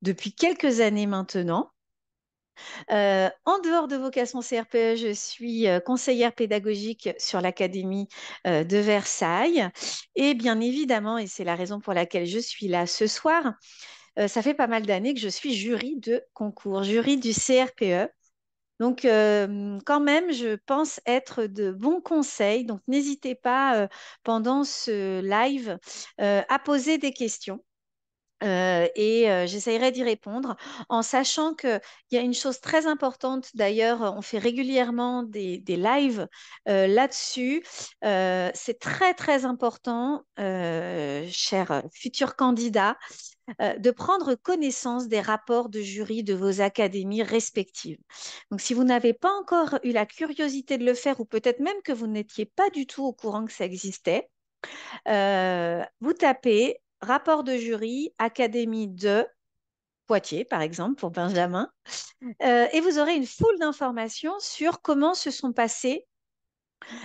depuis quelques années maintenant. En dehors de vocation CRPE, je suis conseillère pédagogique sur l'Académie de Versailles. Et bien évidemment, et c'est la raison pour laquelle je suis là ce soir, ça fait pas mal d'années que je suis jury de concours, jury du CRPE. Donc, quand même, je pense être de bons conseils. Donc, n'hésitez pas pendant ce live à poser des questions. J'essaierai d'y répondre en sachant qu'il y a une chose très importante. D'ailleurs, on fait régulièrement des lives là-dessus. C'est très, très important, chers futurs candidats, de prendre connaissance des rapports de jury de vos académies respectives. Donc, si vous n'avez pas encore eu la curiosité de le faire, ou peut-être même que vous n'étiez pas du tout au courant que ça existait, vous tapez rapport de jury, Académie de Poitiers, par exemple, pour Benjamin, et vous aurez une foule d'informations sur comment se sont passés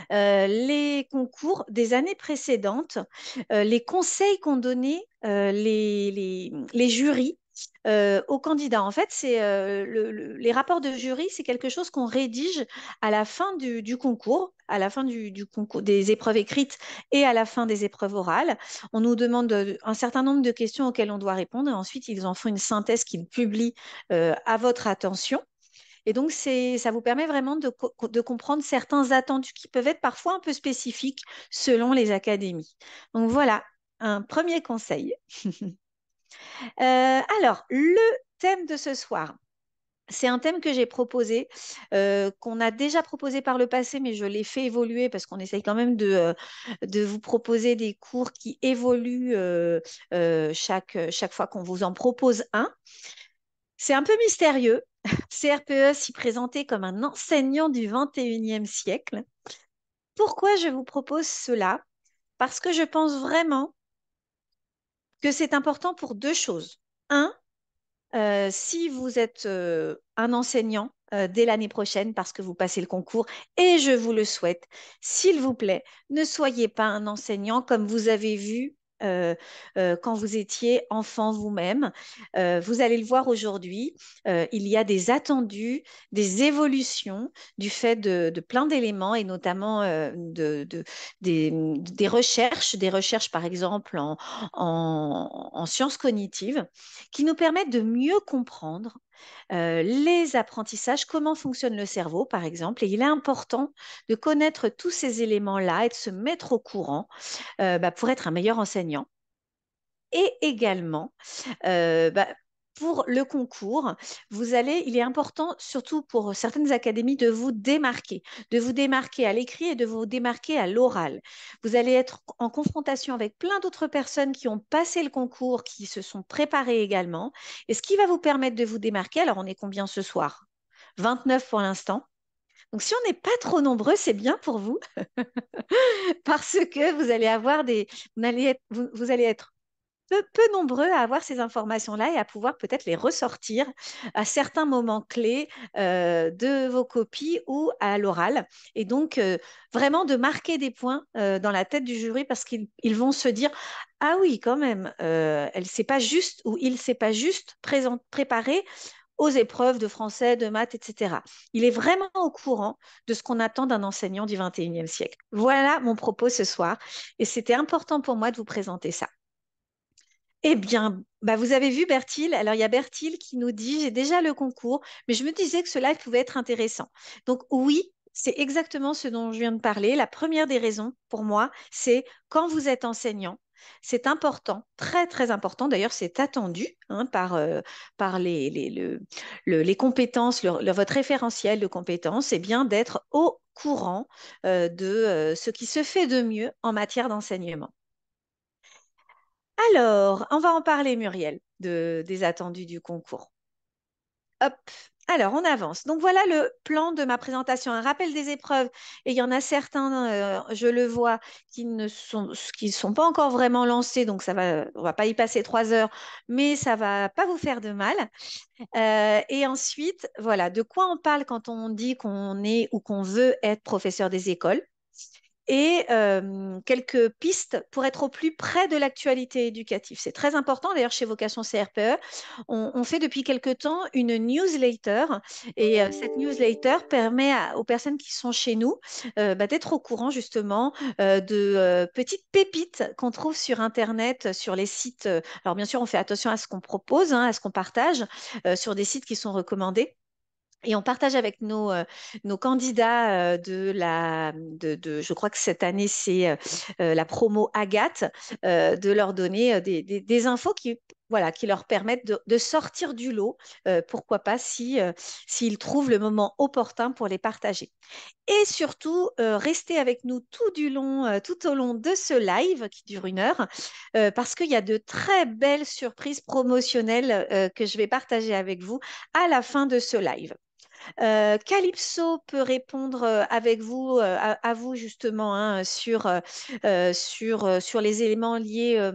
les concours des années précédentes, les conseils qu'ont donnés les jurys aux candidats. En fait, c'est les rapports de jury, c'est quelque chose qu'on rédige à la fin du concours, à la fin du concours, des épreuves écrites et à la fin des épreuves orales. On nous demande un certain nombre de questions auxquelles on doit répondre et ensuite ils en font une synthèse qu'ils publient à votre attention. Et donc, ça vous permet vraiment de comprendre certains attendus qui peuvent être parfois un peu spécifiques selon les académies. Donc voilà, un premier conseil. Alors, le thème de ce soir, c'est un thème que j'ai proposé, qu'on a déjà proposé par le passé, mais je l'ai fait évoluer parce qu'on essaye quand même de vous proposer des cours qui évoluent chaque fois qu'on vous en propose un. C'est un peu mystérieux. CRPE s'y présentait comme un enseignant du 21e siècle. Pourquoi je vous propose cela? Parce que je pense vraiment que c'est important pour deux choses. Un, si vous êtes un enseignant dès l'année prochaine parce que vous passez le concours, et je vous le souhaite, s'il vous plaît, ne soyez pas un enseignant comme vous avez vu quand vous étiez enfant vous-même. Vous allez le voir aujourd'hui, il y a des attendus, des évolutions du fait de plein d'éléments et notamment des recherches par exemple en sciences cognitives qui nous permettent de mieux comprendre les apprentissages, comment fonctionne le cerveau, par exemple. Et il est important de connaître tous ces éléments-là et de se mettre au courant pour être un meilleur enseignant. Et également, bah, pour le concours, il est important, surtout pour certaines académies, de vous démarquer à l'écrit et de vous démarquer à l'oral. Vous allez être en confrontation avec plein d'autres personnes qui ont passé le concours, qui se sont préparées également. Et ce qui va vous permettre de vous démarquer, alors on est combien ce soir? 29 pour l'instant. Donc si on n'est pas trop nombreux, c'est bien pour vous parce que vous allez être peu nombreux à avoir ces informations-là et à pouvoir peut-être les ressortir à certains moments clés de vos copies ou à l'oral. Et donc, vraiment de marquer des points dans la tête du jury parce qu'ils vont se dire, ah oui, quand même, elle s'est pas juste ou il s'est pas juste préparé aux épreuves de français, de maths, etc. Il est vraiment au courant de ce qu'on attend d'un enseignant du 21e siècle. Voilà mon propos ce soir et c'était important pour moi de vous présenter ça. Eh bien, bah vous avez vu Bertil. Alors, il y a Bertil qui nous dit, j'ai déjà le concours, mais je me disais que cela pouvait être intéressant. Donc, oui, c'est exactement ce dont je viens de parler. La première des raisons, pour moi, c'est quand vous êtes enseignant, c'est important, très, très important. D'ailleurs, c'est attendu hein, par les compétences, votre référentiel de compétences, c'est bien d'être au courant de ce qui se fait de mieux en matière d'enseignement. Alors, on va en parler, Muriel, des attendus du concours. Hop, alors on avance. Donc voilà le plan de ma présentation, un rappel des épreuves. Et il y en a certains, je le vois, qui sont pas encore vraiment lancés, donc on va pas y passer 3 heures, mais ça va pas vous faire de mal. Et ensuite, voilà, de quoi on parle quand on dit qu'on est ou qu'on veut être professeur des écoles. et quelques pistes pour être au plus près de l'actualité éducative. C'est très important. D'ailleurs, chez Vocation CRPE, on fait depuis quelque temps une newsletter et cette newsletter permet aux personnes qui sont chez nous d'être au courant justement de petites pépites qu'on trouve sur Internet, sur les sites. Alors bien sûr, on fait attention à ce qu'on propose, hein, à ce qu'on partage sur des sites qui sont recommandés. Et on partage avec nos candidats je crois que cette année, c'est la promo Agathe, de leur donner des infos voilà, qui leur permettent de sortir du lot, pourquoi pas s'ils trouvent le moment opportun pour les partager. Et surtout, restez avec nous tout au long de ce live qui dure 1 heure, parce qu'il y a de très belles surprises promotionnelles que je vais partager avec vous à la fin de ce live. Calypso peut répondre avec vous, à vous justement, hein, sur les éléments liés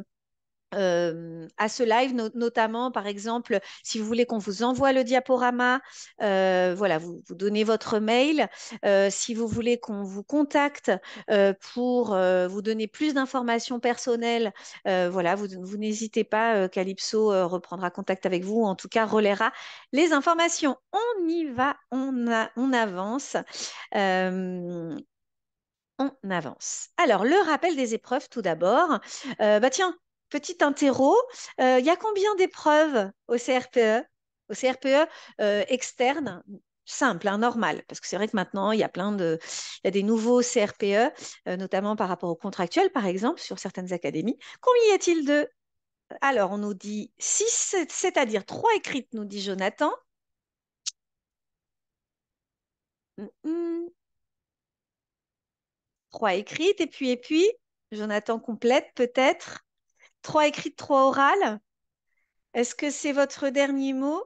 à ce live, notamment par exemple, si vous voulez qu'on vous envoie le diaporama, voilà, vous donnez votre mail. Si vous voulez qu'on vous contacte pour vous donner plus d'informations personnelles, voilà, vous n'hésitez pas, Calypso reprendra contact avec vous, ou en tout cas relaiera les informations. On y va, on avance. Euh, on avance. Alors, le rappel des épreuves tout d'abord. Tiens, petit interro. Il y a combien d'épreuves au CRPE? Au CRPE externe, simple, hein, normal, parce que c'est vrai que maintenant, il y a des nouveaux CRPE, notamment par rapport aux contractuels, par exemple, sur certaines académies. Combien y a-t-il de? Alors, on nous dit 6, c'est-à-dire 3 écrites, nous dit Jonathan. 3 écrites, et puis, Jonathan complète peut-être. 3 écrites, 3 orales. Est-ce que c'est votre dernier mot?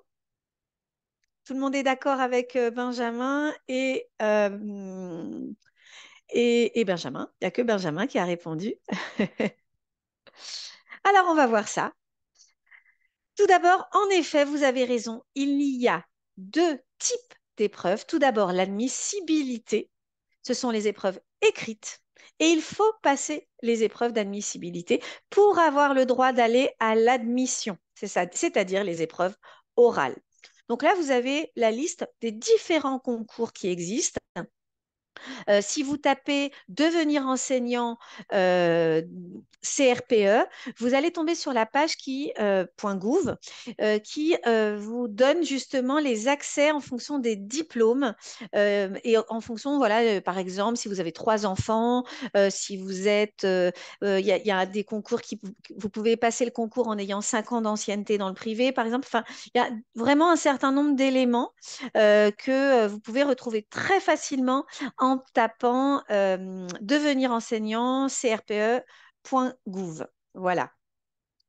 Tout le monde est d'accord avec Benjamin et Benjamin. Il n'y a que Benjamin qui a répondu. Alors, on va voir ça. Tout d'abord, en effet, vous avez raison. Il y a 2 types d'épreuves. Tout d'abord, l'admissibilité. Ce sont les épreuves écrites. Et il faut passer les épreuves d'admissibilité pour avoir le droit d'aller à l'admission. C'est ça, c'est-à-dire les épreuves orales. Donc là, vous avez la liste des différents concours qui existent. Si vous tapez devenir enseignant CRPE, vous allez tomber sur la page .gouv qui vous donne justement les accès en fonction des diplômes et en fonction, voilà, par exemple, si vous avez 3 enfants, si vous êtes, y a des concours vous pouvez passer le concours en ayant 5 ans d'ancienneté dans le privé, par exemple. Enfin, il y a vraiment un certain nombre d'éléments que vous pouvez retrouver très facilement en tapant devenir enseignant crpe.gouv. Voilà.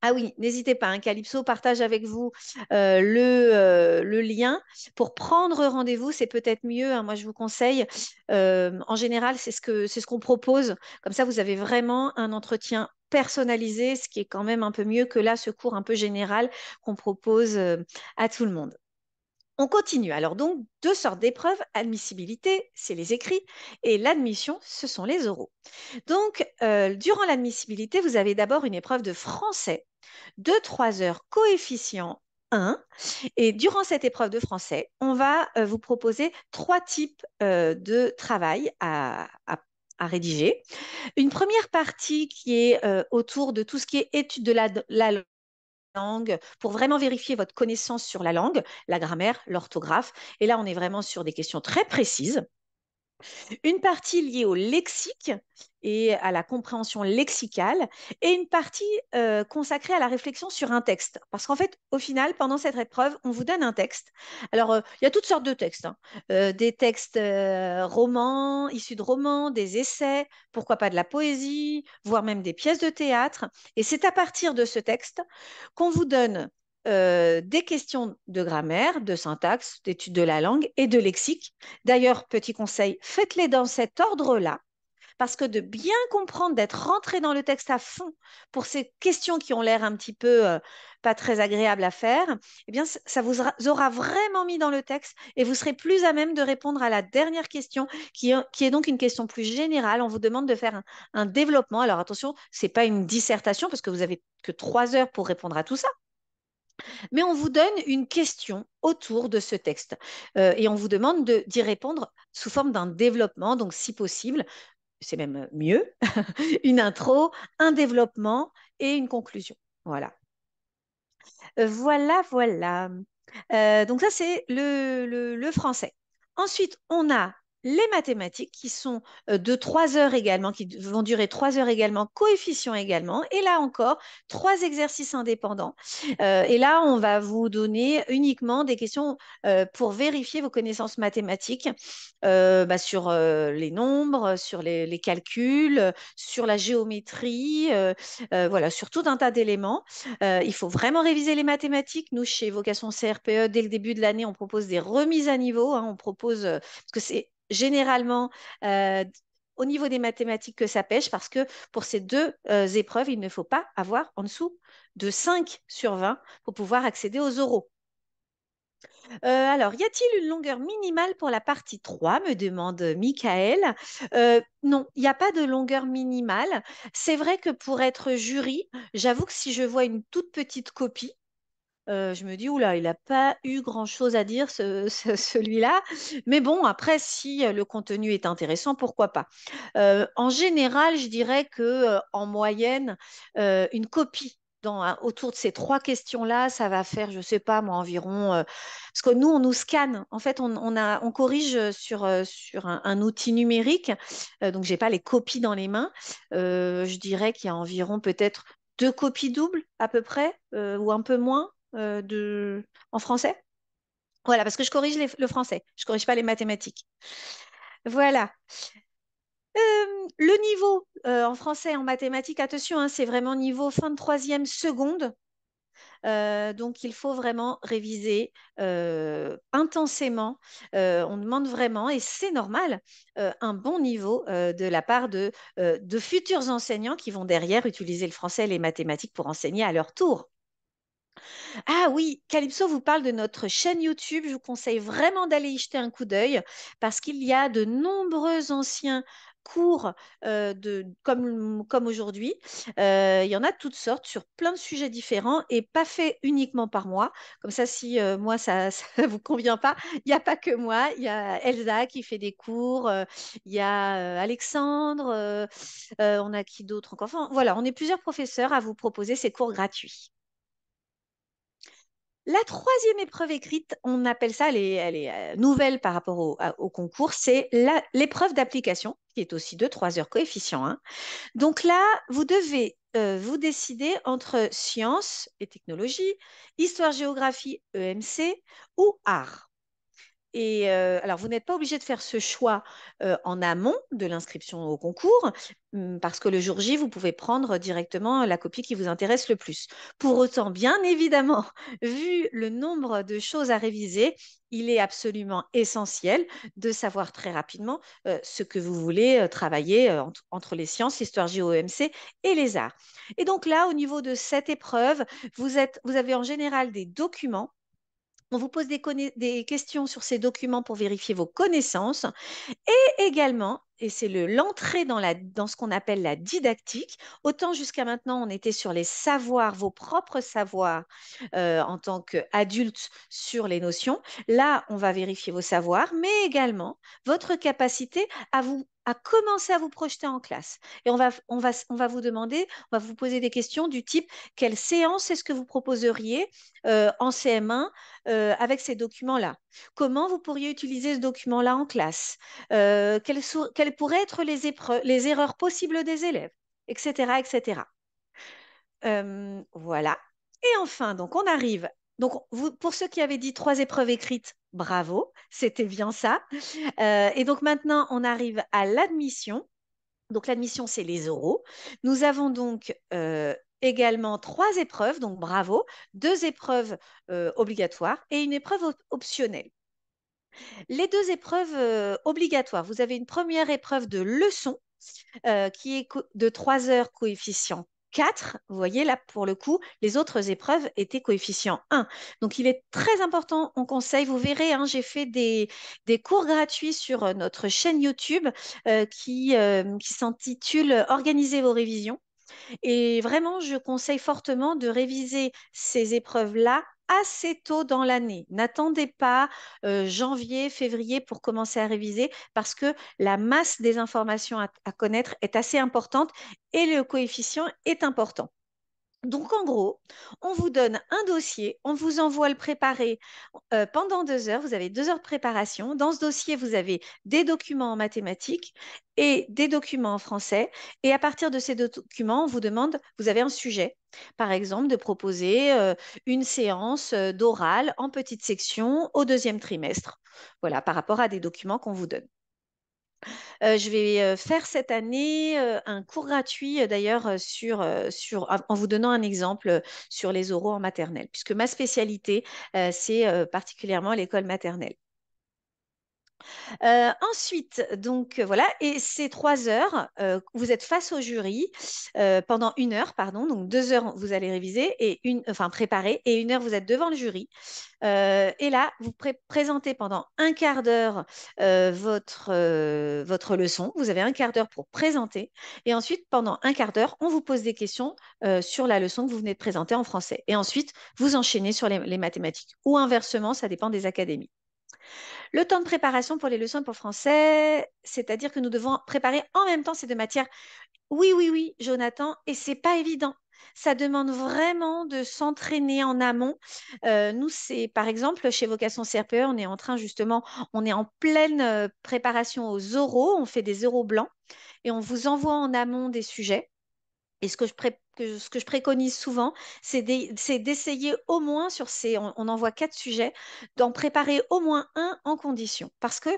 Ah oui, n'hésitez pas, hein, Calypso partage avec vous le lien pour prendre rendez-vous. C'est peut-être mieux, hein, moi, je vous conseille. En général, c'est ce qu'on propose. Comme ça, vous avez vraiment un entretien personnalisé, ce qui est quand même un peu mieux que là, ce cours un peu général qu'on propose à tout le monde. On continue. Alors donc, 2 sortes d'épreuves. Admissibilité, c'est les écrits, et l'admission, ce sont les oraux. Donc, durant l'admissibilité, vous avez d'abord une épreuve de français de 3 heures, coefficient 1. Et durant cette épreuve de français, on va vous proposer 3 types de travail à rédiger. Une première partie qui est autour de tout ce qui est étude de la langue, pour vraiment vérifier votre connaissance sur la langue, la grammaire, l'orthographe. Et là, on est vraiment sur des questions très précises. Une partie liée au lexique et à la compréhension lexicale, et une partie consacrée à la réflexion sur un texte. Parce qu'en fait, au final, pendant cette épreuve, on vous donne un texte. Alors, il y a toutes sortes de textes, hein. Des textes romans, issus de romans, des essais, pourquoi pas de la poésie, voire même des pièces de théâtre. Et c'est à partir de ce texte qu'on vous donne des questions de grammaire, de syntaxe, d'étude de la langue et de lexique. D'ailleurs, petit conseil, faites-les dans cet ordre-là, parce que de bien comprendre, d'être rentré dans le texte à fond pour ces questions qui ont l'air un petit peu pas très agréables à faire, eh bien, ça vous aura vraiment mis dans le texte et vous serez plus à même de répondre à la dernière question qui est donc une question plus générale. On vous demande de faire un développement. Alors attention, c'est pas une dissertation parce que vous avez que 3 heures pour répondre à tout ça, mais on vous donne une question autour de ce texte et on vous demande d'y répondre sous forme d'un développement. Donc, si possible, c'est même mieux, une intro, un développement et une conclusion. Voilà. Voilà. Donc ça, c'est le français. Ensuite, on a les mathématiques qui sont de 3 heures également, qui vont durer 3 heures également, coefficients également. Et là encore, 3 exercices indépendants. Et là, on va vous donner uniquement des questions pour vérifier vos connaissances mathématiques sur les nombres, sur les calculs, sur la géométrie, voilà, sur tout un tas d'éléments. Il faut vraiment réviser les mathématiques. Nous, chez Vocation CRPE, dès le début de l'année, on propose des remises à niveau, hein. On propose, parce que c'est généralement au niveau des mathématiques que ça pêche, parce que pour ces deux épreuves, il ne faut pas avoir en dessous de 5 sur 20 pour pouvoir accéder aux oraux. Alors, y a-t-il une longueur minimale pour la partie 3 me demande Michael. Non, il n'y a pas de longueur minimale. C'est vrai que pour être jury, j'avoue que si je vois une toute petite copie, je me dis, oula, il n'a pas eu grand-chose à dire, celui-là. Mais bon, après, si le contenu est intéressant, pourquoi pas. En général, je dirais que en moyenne, une copie autour de ces trois questions-là, ça va faire, je ne sais pas, moi, environ. Parce que nous, on nous scanne. En fait, on corrige sur un outil numérique. Donc, je n'ai pas les copies dans les mains. Je dirais qu'il y a environ peut-être 2 copies doubles à peu près, ou un peu moins en français. Voilà, parce que je corrige le français, je corrige pas les mathématiques. Voilà. Le niveau en français et en mathématiques, attention, hein, c'est vraiment niveau fin de troisième seconde. Donc, il faut vraiment réviser intensément. On demande vraiment, et c'est normal, un bon niveau de la part de futurs enseignants qui vont derrière utiliser le français et les mathématiques pour enseigner à leur tour. Ah oui, Calypso vous parle de notre chaîne YouTube. Je vous conseille vraiment d'aller y jeter un coup d'œil parce qu'il y a de nombreux anciens cours comme aujourd'hui. Il y en a de toutes sortes sur plein de sujets différents et pas fait uniquement par moi. Comme ça, si moi, ça ne vous convient pas, il n'y a pas que moi. Il y a Elsa qui fait des cours, il y a Alexandre, on a qui d'autre encore? Enfin, voilà, on est plusieurs professeurs à vous proposer ces cours gratuits. La troisième épreuve écrite, on appelle ça, elle est nouvelle par rapport au concours, c'est l'épreuve d'application, qui est aussi de 3 heures coefficient 1. Donc là, vous devez vous décider entre sciences et technologies, histoire-géographie EMC ou art. Et alors, vous n'êtes pas obligé de faire ce choix en amont de l'inscription au concours, parce que le jour J, vous pouvez prendre directement la copie qui vous intéresse le plus. Pour autant, bien évidemment, vu le nombre de choses à réviser, il est absolument essentiel de savoir très rapidement ce que vous voulez travailler entre les sciences, l'histoire géo-EMC et les arts. Et donc là, au niveau de cette épreuve, vous avez en général des documents. On vous pose des questions sur ces documents pour vérifier vos connaissances et également, et c'est l'entrée dans ce qu'on appelle la didactique. Autant jusqu'à maintenant, on était sur les savoirs, vos propres savoirs en tant qu'adulte sur les notions. Là, on va vérifier vos savoirs, mais également votre capacité à commencer à vous projeter en classe. Et on va vous demander, on va vous poser des questions du type, quelle séance est-ce que vous proposeriez en CM1 avec ces documents-là? Comment vous pourriez utiliser ce document-là en classe? Quelles pourraient être les erreurs possibles des élèves, etc., etc. Voilà. Et enfin, donc on arrive. Donc, pour ceux qui avaient dit 3 épreuves écrites, bravo, c'était bien ça. Et donc maintenant, on arrive à l'admission. Donc l'admission, c'est les oraux. Nous avons donc également 3 épreuves, donc bravo, 2 épreuves obligatoires et une épreuve optionnelle. Les 2 épreuves obligatoires, vous avez une première épreuve de leçon qui est de 3 heures coefficient 4. Vous voyez, là, pour le coup, les autres épreuves étaient coefficient 1. Donc, il est très important, on conseille, vous verrez, hein, j'ai fait des cours gratuits sur notre chaîne YouTube qui s'intitule Organisez vos révisions. Et vraiment, je conseille fortement de réviser ces épreuves-là assez tôt dans l'année. N'attendez pas janvier, février pour commencer à réviser parce que la masse des informations à connaître est assez importante et le coefficient est important. Donc, en gros, on vous donne un dossier, on vous envoie le préparer pendant 2 heures. Vous avez 2 heures de préparation. Dans ce dossier, vous avez des documents en mathématiques et des documents en français. Et à partir de ces deux documents, on vous demande, vous avez un sujet, par exemple, de proposer une séance d'oral en petite section au deuxième trimestre. Voilà, par rapport à des documents qu'on vous donne. Je vais faire cette année un cours gratuit d'ailleurs en vous donnant un exemple sur les oraux en maternelle, puisque ma spécialité, c'est particulièrement l'école maternelle. Ensuite, donc voilà, et ces 3 heures, vous êtes face au jury pendant 1 heure, pardon, donc 2 heures vous allez réviser et enfin préparer, et 1 heure vous êtes devant le jury. Et là, vous présentez pendant un quart d'heure votre leçon. Vous avez un quart d'heure pour présenter. Et ensuite, pendant un quart d'heure, on vous pose des questions sur la leçon que vous venez de présenter en français. Et ensuite, vous enchaînez sur les mathématiques. Ou inversement, ça dépend des académies. Le temps de préparation pour les leçons pour français, c'est-à-dire que nous devons préparer en même temps ces deux matières. Oui, oui, oui, Jonathan, et c'est pas évident. Ça demande vraiment de s'entraîner en amont. Nous, c'est par exemple chez Vocation CRPE, on est en train justement, on est en pleine préparation aux oraux, on fait des oraux blancs et on vous envoie en amont des sujets. Et ce que je préconise souvent, c'est d'essayer au moins sur on envoie 4 sujets, d'en préparer au moins un en condition. Parce que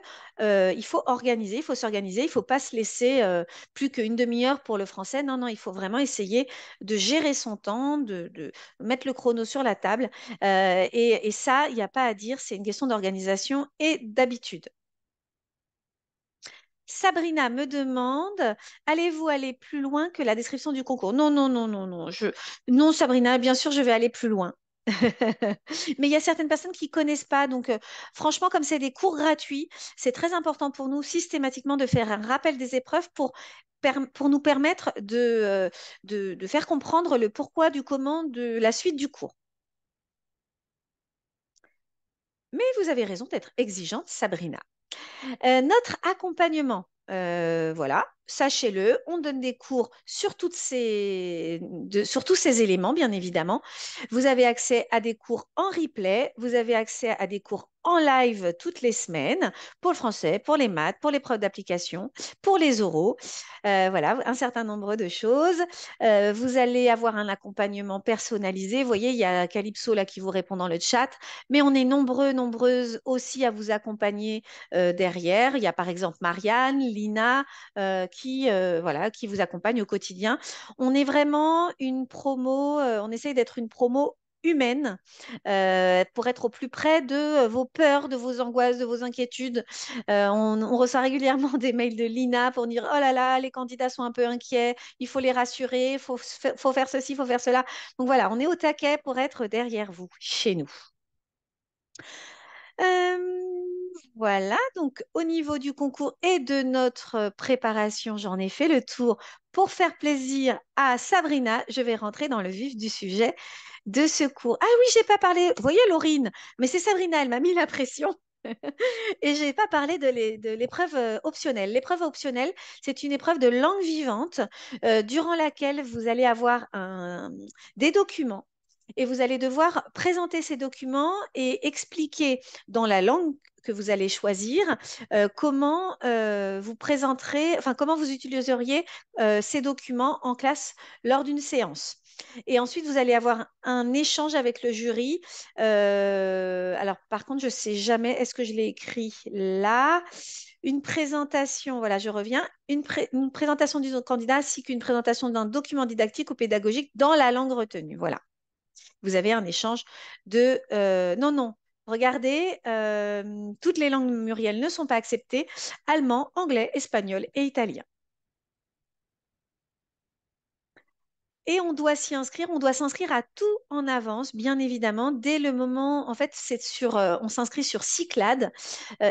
il faut organiser, il faut s'organiser, il ne faut pas se laisser plus qu'une demi-heure pour le français. Non, non, il faut vraiment essayer de gérer son temps, de mettre le chrono sur la table. Et ça, il n'y a pas à dire, c'est une question d'organisation et d'habitude. Sabrina me demande, allez-vous aller plus loin que la description du concours? Non, non, non, non, non. Non, Sabrina, bien sûr, je vais aller plus loin. Mais il y a certaines personnes qui ne connaissent pas. Donc, franchement, comme c'est des cours gratuits, c'est très important pour nous systématiquement de faire un rappel des épreuves pour nous permettre de faire comprendre le pourquoi du comment de la suite du cours. Mais vous avez raison d'être exigeante, Sabrina. Notre accompagnement, voilà, sachez-le, on donne des cours sur, sur tous ces éléments, bien évidemment. Vous avez accès à des cours en replay, vous avez accès à des cours en live toutes les semaines pour le français, pour les maths, pour les preuves d'application, pour les oraux. Voilà, un certain nombre de choses. Vous allez avoir un accompagnement personnalisé. Vous voyez, il y a Calypso là qui vous répond dans le chat, mais on est nombreux, nombreuses aussi à vous accompagner derrière. Il y a par exemple Marianne, Lina voilà, qui vous accompagne au quotidien. On est vraiment une promo, on essaye d'être une promo humaine pour être au plus près de vos peurs, de vos angoisses, de vos inquiétudes. On reçoit régulièrement des mails de Lina pour dire, oh là là, les candidats sont un peu inquiets, il faut les rassurer, faut faire ceci, il faut faire cela. Donc voilà, on est au taquet pour être derrière vous, chez nous. Voilà, donc au niveau du concours et de notre préparation, j'en ai fait le tour. Pour faire plaisir à Sabrina, je vais rentrer dans le vif du sujet de ce cours. Ah oui, j'ai pas parlé. Vous voyez, Laurine, mais c'est Sabrina, elle m'a mis la pression. Et je n'ai pas parlé de l'épreuve optionnelle. L'épreuve optionnelle, c'est une épreuve de langue vivante durant laquelle vous allez avoir des documents et vous allez devoir présenter ces documents et expliquer dans la langue que vous allez choisir comment vous présenterez, enfin comment vous utiliseriez ces documents en classe lors d'une séance. Et ensuite, vous allez avoir un échange avec le jury. Alors, par contre, je ne sais jamais, est-ce que je l'ai écrit là? Une présentation, voilà, je reviens. Une présentation du candidat ainsi qu'une présentation d'un document didactique ou pédagogique dans la langue retenue. Voilà. Vous avez un échange de... non, non. Regardez, toutes les langues murielles ne sont pas acceptées. Allemand, anglais, espagnol et italien. Et on doit s'y inscrire, on doit s'inscrire à tout en avance, bien évidemment, dès le moment, en fait, on s'inscrit sur Cyclades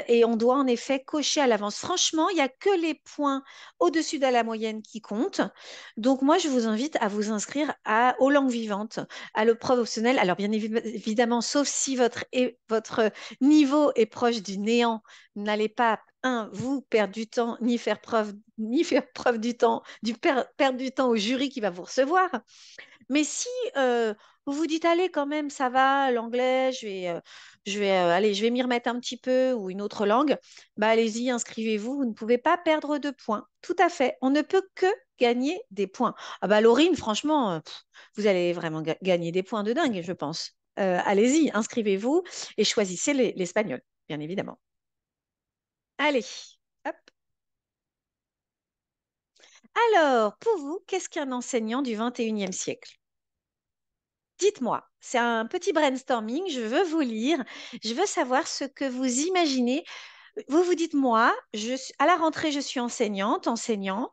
et on doit en effet cocher à l'avance. Franchement, il n'y a que les points au-dessus de la moyenne qui comptent. Donc moi, je vous invite à vous inscrire aux langues vivantes, à l'épreuve optionnelle. Alors bien évidemment, sauf si votre niveau est proche du néant, n'allez pas vous perdre du temps, ni faire preuve du temps, perdre du temps au jury qui va vous recevoir. Mais si vous vous dites, allez, quand même, ça va, l'anglais, allez, je vais m'y remettre un petit peu ou une autre langue, bah allez-y, inscrivez-vous. Vous ne pouvez pas perdre de points. Tout à fait. On ne peut que gagner des points. Ah bah Laurine, franchement, vous allez vraiment gagner des points de dingue, je pense. Allez-y, inscrivez-vous et choisissez l'espagnol, bien évidemment. Allez, hop. Alors, pour vous, qu'est-ce qu'un enseignant du 21e siècle? Dites-moi, c'est un petit brainstorming, je veux vous lire, je veux savoir ce que vous imaginez. Vous vous dites, moi, à la rentrée, je suis enseignante, enseignant.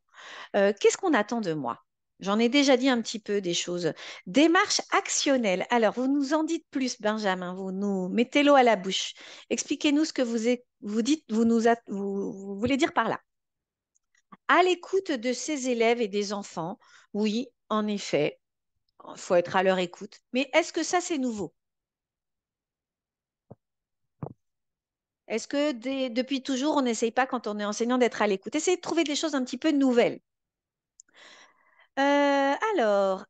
Qu'est-ce qu'on attend de moi? J'en ai déjà dit un petit peu des choses. Démarche actionnelle. Alors, vous nous en dites plus, Benjamin, vous nous mettez l'eau à la bouche. Expliquez-nous ce que vous dites, vous voulez dire par là. À l'écoute de ses élèves et des enfants, oui, en effet, il faut être à leur écoute. Mais est-ce que ça, c'est nouveau? Est-ce que depuis toujours, on n'essaye pas, quand on est enseignant, d'être à l'écoute? Essayez de trouver des choses un petit peu nouvelles. Alors,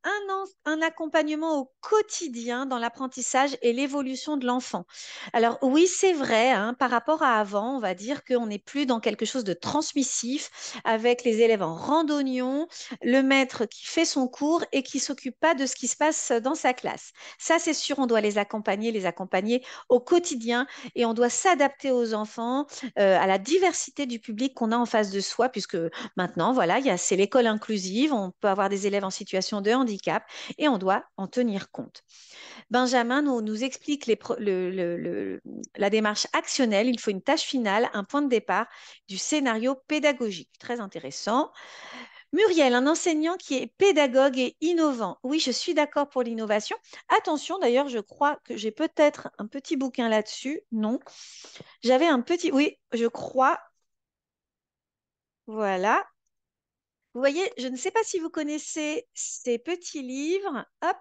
un accompagnement au quotidien dans l'apprentissage et l'évolution de l'enfant. Alors oui, c'est vrai, hein, par rapport à avant, on va dire qu'on n'est plus dans quelque chose de transmissif avec les élèves en randonnion, le maître qui fait son cours et qui s'occupe pas de ce qui se passe dans sa classe. Ça, c'est sûr, on doit les accompagner au quotidien et on doit s'adapter aux enfants, à la diversité du public qu'on a en face de soi, puisque maintenant, voilà, c'est l'école inclusive, on peut avoir des élèves en situation de handicap et on doit en tenir compte. Benjamin nous explique la démarche actionnelle. Il faut une tâche finale, un point de départ du scénario pédagogique. Très intéressant. Muriel, un enseignant qui est pédagogue et innovant. Oui, je suis d'accord pour l'innovation. Attention, d'ailleurs, je crois que j'ai peut-être un petit bouquin là-dessus. Non, j'avais un petit. Oui, je crois. Voilà. Vous voyez, je ne sais pas si vous connaissez ces petits livres. Hop,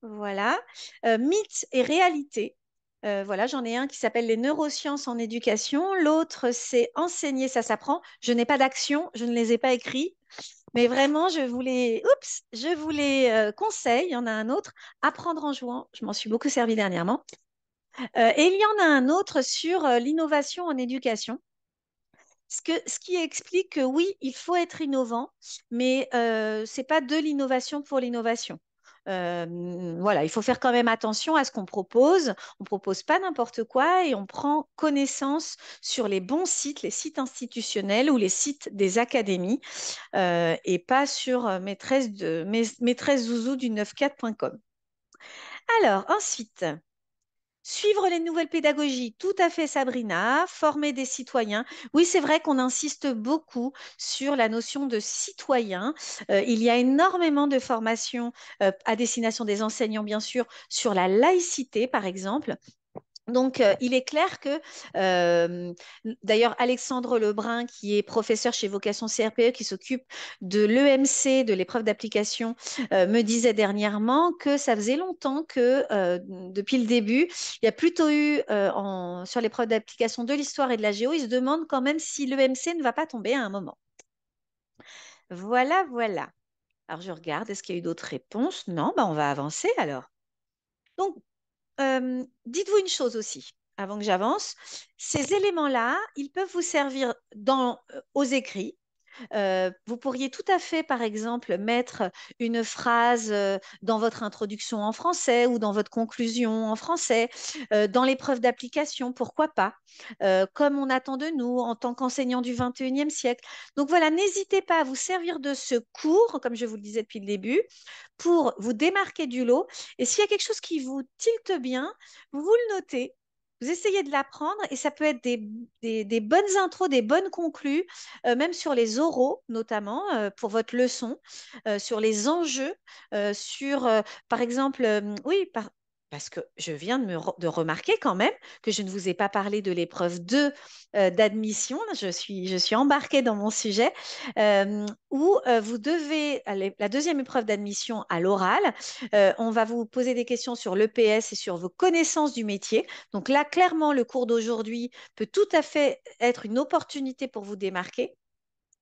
voilà. Mythes et réalité. Voilà, j'en ai un qui s'appelle Les neurosciences en éducation. L'autre, c'est Enseigner, ça s'apprend. Je n'ai pas d'action, je ne les ai pas écrits. Mais vraiment, je vous les conseille. Il y en a un autre, Apprendre en jouant. Je m'en suis beaucoup servi dernièrement. Et il y en a un autre sur l'innovation en éducation. Ce qui explique que oui, il faut être innovant, mais ce n'est pas de l'innovation pour l'innovation. Voilà, il faut faire quand même attention à ce qu'on propose. On ne propose pas n'importe quoi et on prend connaissance sur les bons sites, les sites institutionnels ou les sites des académies et pas sur maîtresse zouzou du 94.com. Alors, ensuite, suivre les nouvelles pédagogies, tout à fait Sabrina, former des citoyens. Oui, c'est vrai qu'on insiste beaucoup sur la notion de citoyen. Il y a énormément de formations à destination des enseignants, bien sûr, sur la laïcité, par exemple. Donc, il est clair que, euh, d'ailleurs, Alexandre Lebrun, qui est professeur chez Vocation CRPE, qui s'occupe de l'EMC, de l'épreuve d'application, me disait dernièrement que ça faisait longtemps que, depuis le début, il y a plutôt eu, sur l'épreuve d'application de l'histoire et de la géo, ils se demandent quand même si l'EMC ne va pas tomber à un moment. Voilà, voilà. Alors, je regarde, est-ce qu'il y a eu d'autres réponses? Non, bah, on va avancer alors. Donc, dites-vous une chose aussi, avant que j'avance. Ces éléments-là, ils peuvent vous servir aux écrits. Vous pourriez tout à fait, par exemple, mettre une phrase dans votre introduction en français ou dans votre conclusion en français, dans l'épreuve d'application, pourquoi pas, comme on attend de nous en tant qu'enseignants du 21e siècle. Donc voilà, n'hésitez pas à vous servir de ce cours, comme je vous le disais depuis le début, pour vous démarquer du lot. Et s'il y a quelque chose qui vous tilte bien, vous le notez. vous essayez de l'apprendre et ça peut être des bonnes intros, des bonnes conclus, même sur les oraux notamment, pour votre leçon, sur les enjeux, sur, par exemple, oui, parce que je viens de remarquer quand même que je ne vous ai pas parlé de l'épreuve 2 d'admission. Je suis embarquée dans mon sujet où vous devez, la deuxième épreuve d'admission à l'oral, on va vous poser des questions sur l'EPS et sur vos connaissances du métier. Donc là, clairement, le cours d'aujourd'hui peut tout à fait être une opportunité pour vous démarquer,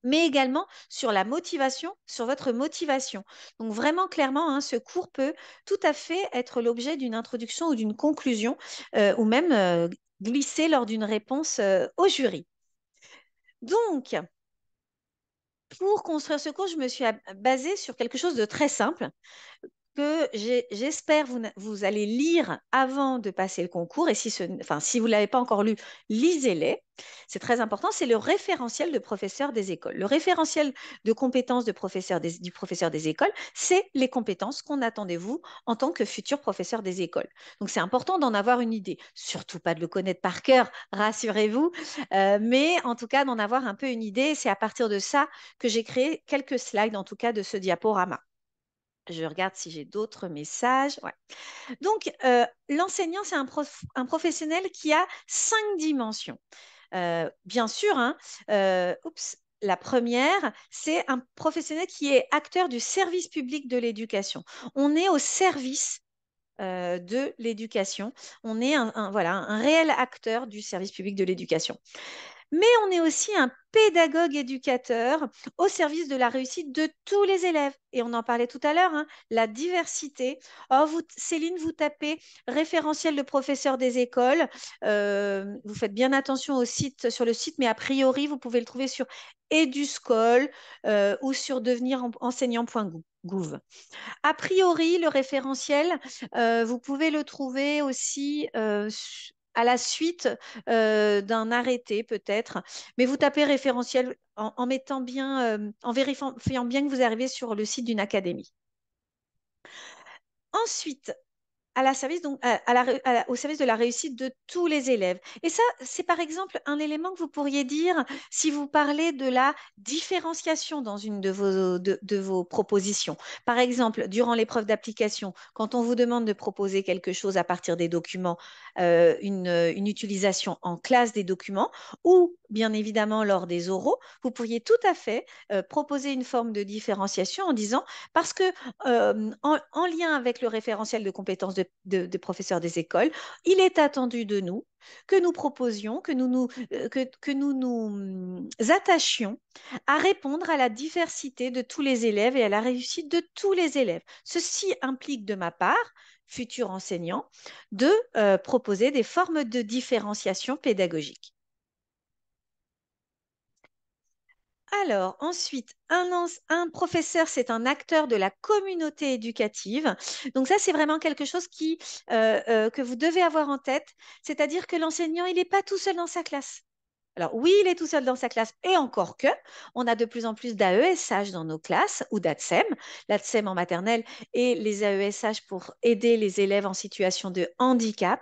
mais également sur la motivation, sur votre motivation. Donc vraiment, clairement, hein, ce cours peut tout à fait être l'objet d'une introduction ou d'une conclusion, ou même glisser lors d'une réponse au jury. Donc, pour construire ce cours, je me suis basée sur quelque chose de très simple que j'espère vous allez lire avant de passer le concours. Et si vous ne l'avez pas encore lu, lisez-les. C'est très important. C'est le référentiel de professeur des écoles. Le référentiel de compétences du professeur des écoles, c'est les compétences qu'on attend de vous en tant que futur professeur des écoles. Donc, c'est important d'en avoir une idée. Surtout pas de le connaître par cœur, rassurez-vous, mais en tout cas d'en avoir un peu une idée. C'est à partir de ça que j'ai créé quelques slides, en tout cas, de ce diaporama. Je regarde si j'ai d'autres messages. Ouais. Donc, l'enseignant, c'est un professionnel qui a 5 dimensions. Bien sûr, hein, la première, c'est un professionnel qui est acteur du service public de l'éducation. On est au service de l'éducation. On est voilà, un réel acteur du service public de l'éducation. Mais on est aussi un pédagogue éducateur au service de la réussite de tous les élèves. Et on en parlait tout à l'heure, hein, la diversité. Oh, Céline, vous tapez référentiel de professeur des écoles. Vous faites bien attention sur le site, mais a priori, vous pouvez le trouver sur Eduscol ou sur devenirenseignant.gouv. A priori, le référentiel, vous pouvez le trouver aussi à la suite d'un arrêté peut-être, mais vous tapez référentiel en mettant bien, en vérifiant bien que vous arrivez sur le site d'une académie. Ensuite, au service de la réussite de tous les élèves. Et ça, c'est par exemple un élément que vous pourriez dire si vous parlez de la différenciation dans une de vos propositions. Par exemple, durant l'épreuve d'application, quand on vous demande de proposer quelque chose à partir des documents, une utilisation en classe des documents, ou bien évidemment lors des oraux, vous pourriez tout à fait proposer une forme de différenciation en disant, parce que en lien avec le référentiel de compétences de professeurs des écoles, il est attendu de nous que nous proposions, que nous nous attachions à répondre à la diversité de tous les élèves et à la réussite de tous les élèves. Ceci implique de ma part, futur enseignant, de proposer des formes de différenciation pédagogique. Alors, ensuite, un professeur, c'est un acteur de la communauté éducative. Donc ça, c'est vraiment quelque chose que vous devez avoir en tête. C'est-à-dire que l'enseignant, il n'est pas tout seul dans sa classe. Alors oui, il est tout seul dans sa classe et encore que, on a de plus en plus d'AESH dans nos classes ou d'ATSEM, l'ATSEM en maternelle et les AESH pour aider les élèves en situation de handicap.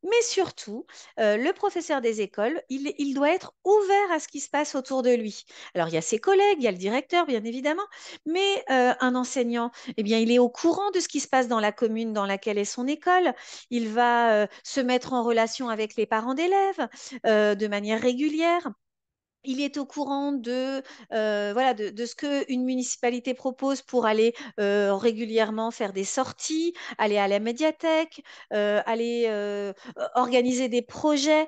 Mais surtout, le professeur des écoles, il doit être ouvert à ce qui se passe autour de lui. Alors il y a ses collègues, il y a le directeur, bien évidemment, mais un enseignant, eh bien, il est au courant de ce qui se passe dans la commune dans laquelle est son école. Il va se mettre en relation avec les parents d'élèves de manière régulière. Il est au courant voilà, de ce qu'une municipalité propose pour aller régulièrement faire des sorties, aller à la médiathèque, aller organiser des projets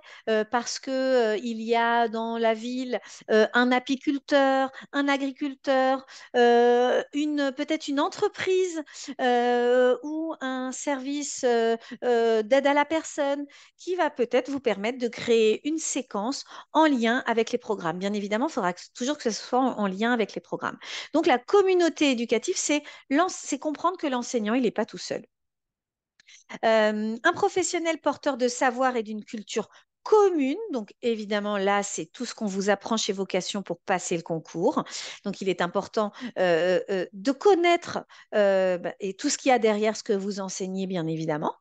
parce que, il y a dans la ville un apiculteur, un agriculteur, peut-être une entreprise ou un service d'aide à la personne qui va peut-être vous permettre de créer une séquence en lien avec les programmes. Bien évidemment, il faudra toujours que ce soit en lien avec les programmes. Donc, la communauté éducative, c'est comprendre que l'enseignant, il n'est pas tout seul. Un professionnel porteur de savoir et d'une culture commune. Donc, évidemment, là, c'est tout ce qu'on vous apprend chez Vocation pour passer le concours. Donc, il est important de connaître et tout ce qu'il y a derrière ce que vous enseignez, bien évidemment.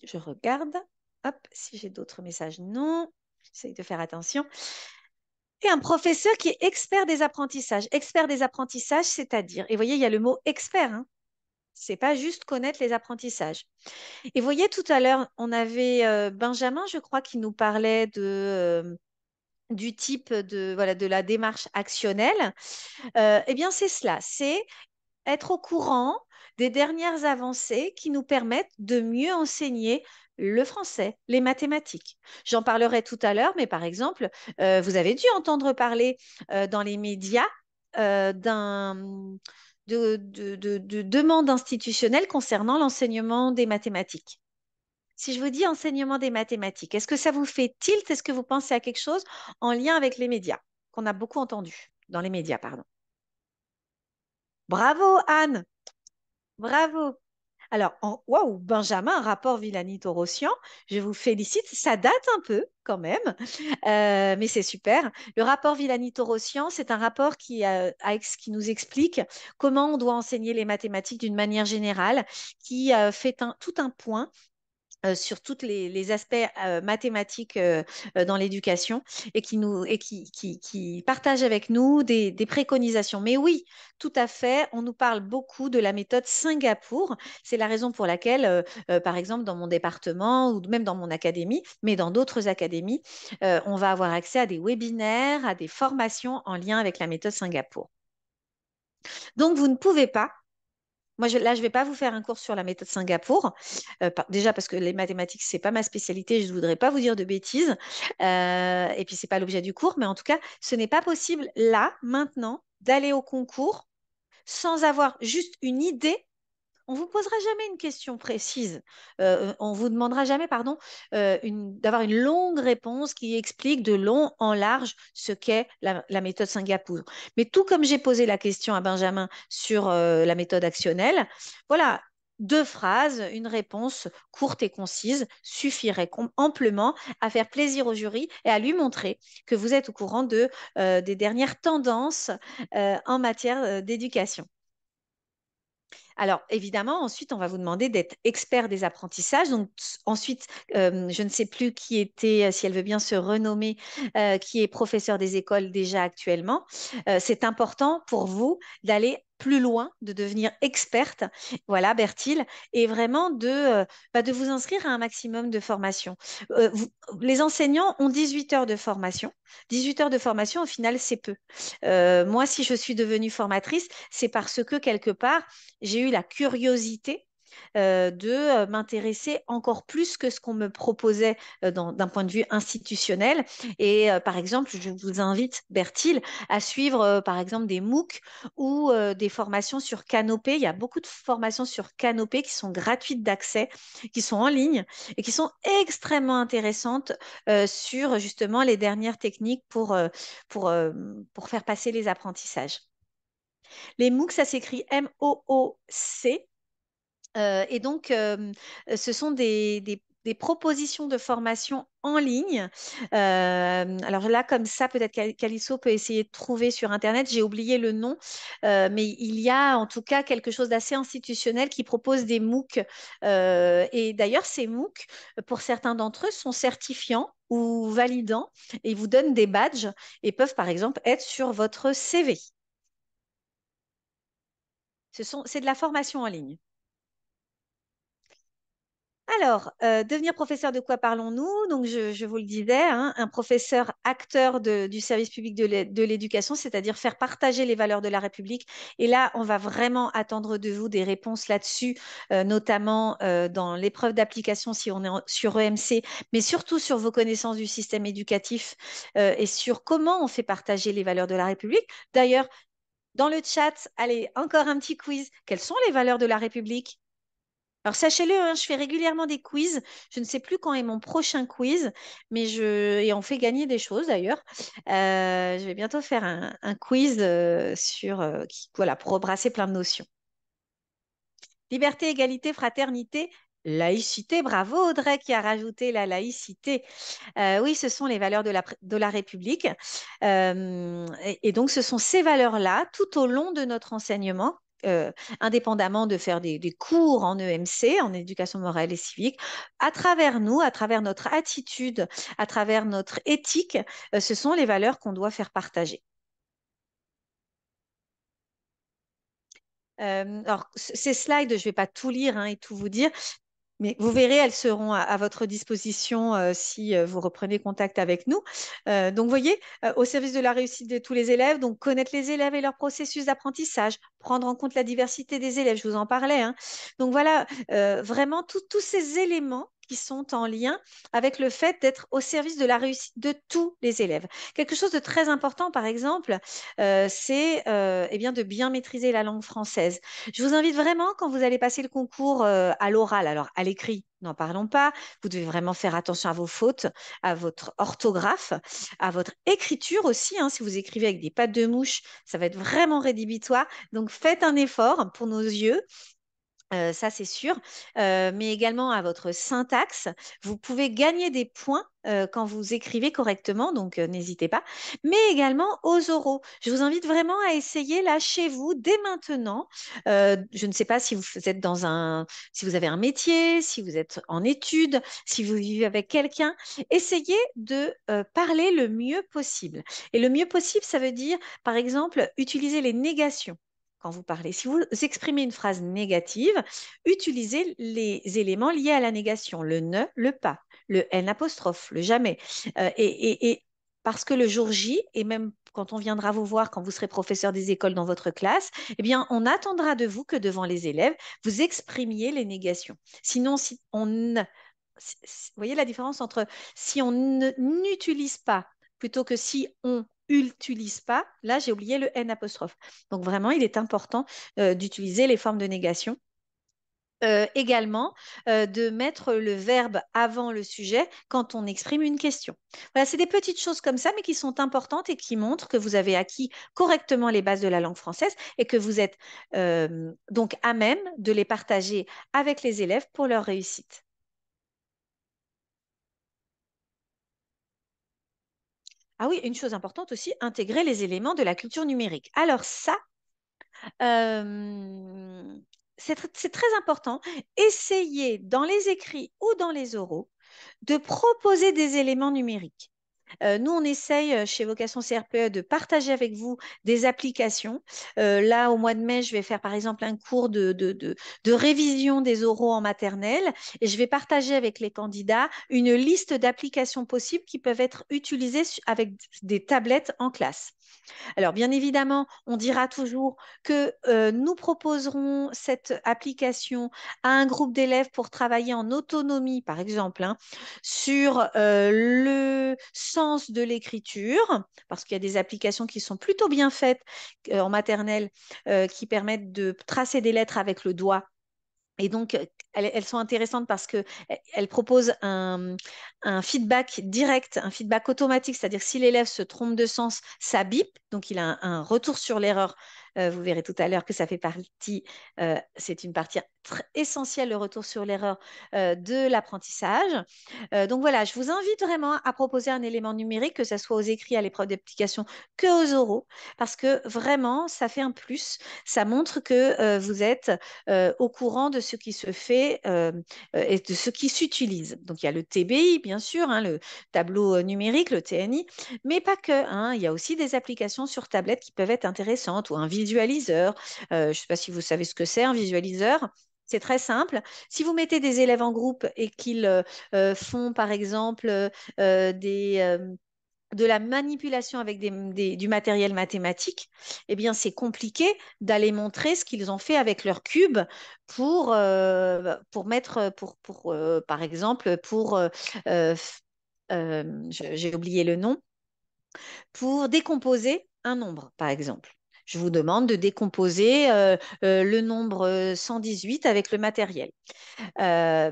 Je regarde. hop, si j'ai d'autres messages, non. J'essaye de faire attention. Et un professeur qui est expert des apprentissages. Expert des apprentissages, c'est-à-dire, et vous voyez, il y a le mot expert, hein. C'est pas juste connaître les apprentissages. Et vous voyez, tout à l'heure, on avait Benjamin, je crois, qui nous parlait du type de, voilà, de la démarche actionnelle. Eh bien, c'est cela, c'est être au courant des dernières avancées qui nous permettent de mieux enseigner le français, les mathématiques. J'en parlerai tout à l'heure, mais par exemple, vous avez dû entendre parler dans les médias d'un de demandes institutionnelles concernant l'enseignement des mathématiques. Si je vous dis enseignement des mathématiques, est-ce que ça vous fait tilt? Est-ce que vous pensez à quelque chose en lien avec les médias, qu'on a beaucoup entendu dans les médias, pardon? Bravo, Anne, bravo. Alors, waouh, Benjamin, rapport Villani-Torossian, je vous félicite. Ça date un peu quand même, mais c'est super. Le rapport Villani-Torossian, c'est un rapport qui nous explique comment on doit enseigner les mathématiques d'une manière générale, qui fait tout un point sur tous les aspects mathématiques dans l'éducation et qui partage avec nous des préconisations. Mais oui, tout à fait, on nous parle beaucoup de la méthode Singapour. C'est la raison pour laquelle, par exemple, dans mon département ou même dans mon académie, mais dans d'autres académies, on va avoir accès à des webinaires, à des formations en lien avec la méthode Singapour. Donc, vous ne pouvez pas moi, là, je ne vais pas vous faire un cours sur la méthode Singapour. Déjà parce que les mathématiques, ce n'est pas ma spécialité. Je ne voudrais pas vous dire de bêtises. Et puis, ce n'est pas l'objet du cours. Mais en tout cas, ce n'est pas possible, là, maintenant, d'aller au concours sans avoir juste une idée. On vous posera jamais une question précise. On vous demandera jamais, pardon, d'avoir une longue réponse qui explique de long en large ce qu'est la méthode Singapour. Mais tout comme j'ai posé la question à Benjamin sur la méthode actionnelle, voilà, deux phrases, une réponse courte et concise suffirait amplement à faire plaisir au jury et à lui montrer que vous êtes au courant des dernières tendances en matière d'éducation. Alors, évidemment, ensuite, on va vous demander d'être expert des apprentissages. Donc, ensuite, je ne sais plus qui était, si elle veut bien se renommer, qui est professeur des écoles déjà actuellement. C'est important pour vous d'aller plus loin, de devenir experte, voilà, Bertille, et vraiment de vous inscrire à un maximum de formation. Les enseignants ont 18 heures de formation. 18 heures de formation, au final, c'est peu. Moi, si je suis devenue formatrice, c'est parce que quelque part, j'ai eu la curiosité de m'intéresser encore plus que ce qu'on me proposait d'un point de vue institutionnel. Et par exemple, je vous invite, Bertille, à suivre par exemple des MOOC ou des formations sur Canopé. Il y a beaucoup de formations sur Canopé qui sont gratuites d'accès, qui sont en ligne et qui sont extrêmement intéressantes sur justement les dernières techniques pour faire passer les apprentissages. Les MOOC, ça s'écrit MOOC. Et donc, ce sont des propositions de formation en ligne. Alors là, comme ça, peut-être qu'Aliso peut essayer de trouver sur Internet. J'ai oublié le nom, mais il y a en tout cas quelque chose d'assez institutionnel qui propose des MOOC. Et d'ailleurs, ces MOOC, pour certains d'entre eux, sont certifiants ou validants et vous donnent des badges et peuvent, par exemple, être sur votre CV. C'est de la formation en ligne. Alors, devenir professeur, de quoi parlons-nous? Donc, je vous le disais, hein, un professeur acteur du service public de l'éducation, c'est-à-dire faire partager les valeurs de la République. Et là, on va vraiment attendre de vous des réponses là-dessus, notamment dans l'épreuve d'application si on est sur EMC, mais surtout sur vos connaissances du système éducatif et sur comment on fait partager les valeurs de la République. D'ailleurs, dans le chat, allez, encore un petit quiz. Quelles sont les valeurs de la République? Alors sachez-le, hein, je fais régulièrement des quiz. Je ne sais plus quand est mon prochain quiz, mais et on fait gagner des choses d'ailleurs. Je vais bientôt faire un quiz voilà, pour rebrasser plein de notions. Liberté, égalité, fraternité, laïcité. Bravo Audrey qui a rajouté la laïcité. Oui, ce sont les valeurs de la République. Et donc, ce sont ces valeurs-là, tout au long de notre enseignement, indépendamment de faire des cours en EMC, en éducation morale et civique, à travers nous, à travers notre attitude, à travers notre éthique, ce sont les valeurs qu'on doit faire partager. Alors, ces slides, je ne vais pas tout lire hein, et tout vous dire, mais vous verrez, elles seront à votre disposition si vous reprenez contact avec nous. Donc, vous voyez, au service de la réussite de tous les élèves, donc connaître les élèves et leur processus d'apprentissage, prendre en compte la diversité des élèves, je vous en parlais. Hein. Donc, voilà, vraiment tous ces éléments qui sont en lien avec le fait d'être au service de la réussite de tous les élèves. Quelque chose de très important, par exemple, c'est eh bien, de bien maîtriser la langue française. Je vous invite vraiment, quand vous allez passer le concours à l'oral, alors à l'écrit, n'en parlons pas, vous devez vraiment faire attention à vos fautes, à votre orthographe, à votre écriture aussi. Hein, si vous écrivez avec des pattes de mouche, ça va être vraiment rédhibitoire. Donc faites un effort pour nos yeux. Ça, c'est sûr. Mais également à votre syntaxe. Vous pouvez gagner des points quand vous écrivez correctement, donc n'hésitez pas. Mais également aux oraux. Je vous invite vraiment à essayer là chez vous dès maintenant. Je ne sais pas si vous êtes si vous avez un métier, si vous êtes en études, si vous vivez avec quelqu'un. Essayez de parler le mieux possible. Et le mieux possible, ça veut dire, par exemple, utiliser les négations quand vous parlez. Si vous exprimez une phrase négative, utilisez les éléments liés à la négation, le ne, le pas, le n apostrophe, le jamais. Et parce que le jour J, et même quand on viendra vous voir, quand vous serez professeur des écoles dans votre classe, eh bien, on attendra de vous que devant les élèves, vous exprimiez les négations. Sinon, si on ne vous voyez la différence entre si on n'utilise pas plutôt que si on n'utilise pas, là j'ai oublié le N apostrophe. Donc vraiment, il est important d'utiliser les formes de négation. Également, de mettre le verbe avant le sujet quand on exprime une question. Voilà, c'est des petites choses comme ça, mais qui sont importantes et qui montrent que vous avez acquis correctement les bases de la langue française et que vous êtes donc à même de les partager avec les élèves pour leur réussite. Ah oui, une chose importante aussi, intégrer les éléments de la culture numérique. Alors ça, euh, c'est très important. Essayez dans les écrits ou dans les oraux de proposer des éléments numériques. Nous, on essaye chez Vocation CRPE de partager avec vous des applications. Là, au mois de mai, je vais faire par exemple un cours de révision des oraux en maternelle et je vais partager avec les candidats une liste d'applications possibles qui peuvent être utilisées avec des tablettes en classe. Alors, bien évidemment, on dira toujours que nous proposerons cette application à un groupe d'élèves pour travailler en autonomie, par exemple, hein, sur le sens de l'écriture, parce qu'il y a des applications qui sont plutôt bien faites en maternelle, qui permettent de tracer des lettres avec le doigt et donc, elles sont intéressantes parce qu'elles proposent un feedback direct, un feedback automatique, c'est-à-dire que si l'élève se trompe de sens, ça bip, donc il a un retour sur l'erreur. Vous verrez tout à l'heure que ça fait partie, c'est une partie essentielle, le retour sur l'erreur de l'apprentissage. Donc voilà, je vous invite vraiment à proposer un élément numérique, que ce soit aux écrits, à l'épreuve d'application, que aux oraux, parce que vraiment, ça fait un plus. Ça montre que vous êtes au courant de ce qui se fait et de ce qui s'utilise. Donc il y a le TBI, bien sûr, hein, le tableau numérique, le TNI, mais pas que. Hein, il y a aussi des applications sur tablette qui peuvent être intéressantes ou un visualiseur. Je ne sais pas si vous savez ce que c'est un visualiseur. C'est très simple. Si vous mettez des élèves en groupe et qu'ils font, par exemple, de la manipulation avec du matériel mathématique, eh bien, c'est compliqué d'aller montrer ce qu'ils ont fait avec leur cube pour mettre, par exemple, euh, j'ai oublié le nom, pour décomposer un nombre, par exemple. Je vous demande de décomposer le nombre 118 avec le matériel. Euh,